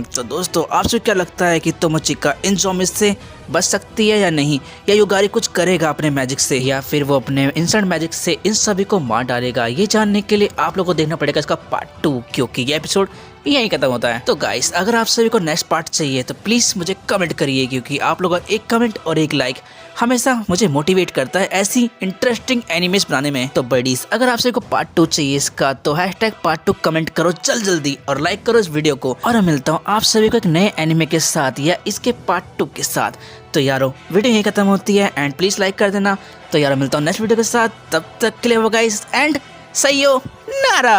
तो दोस्तों आपसे क्या लगता है कि तोमोचिका इन ज़ॉम्बीज़ से बच सकती है या नहीं, या युगारी कुछ करेगा अपने मैजिक से, या फिर वो अपने इंस्टेंट मैजिक से इन सभी को मार डालेगा? ये जानने के लिए आप लोगों को देखना पड़ेगा इसका पार्ट 2, क्योंकि ये एपिसोड यही खत्म होता है। तो गाइस अगर आप सभी को नेक्स्ट पार्ट चाहिए तो प्लीज मुझे कमेंट करिए, क्योंकि आप लोगों का एक कमेंट और एक लाइक हमेशा मुझे मोटिवेट करता है ऐसी इंटरेस्टिंग एनिमेज बनाने में। तो बडीज अगर आप सभी को पार्ट 2 चाहिए इसका तो #part2 कमेंट करो जल्दी और लाइक करो इस वीडियो को, और मैं मिलता हूँ आप सभी को एक नए एनिमे के साथ या इसके पार्ट 2 के साथ। तो यारो वीडियो यही खत्म होती है एंड प्लीज लाइक कर देना। तो यारो मिलता हूँ नेक्स्ट वीडियो के साथ, तब तक के लिए गाइस एंड sayonara।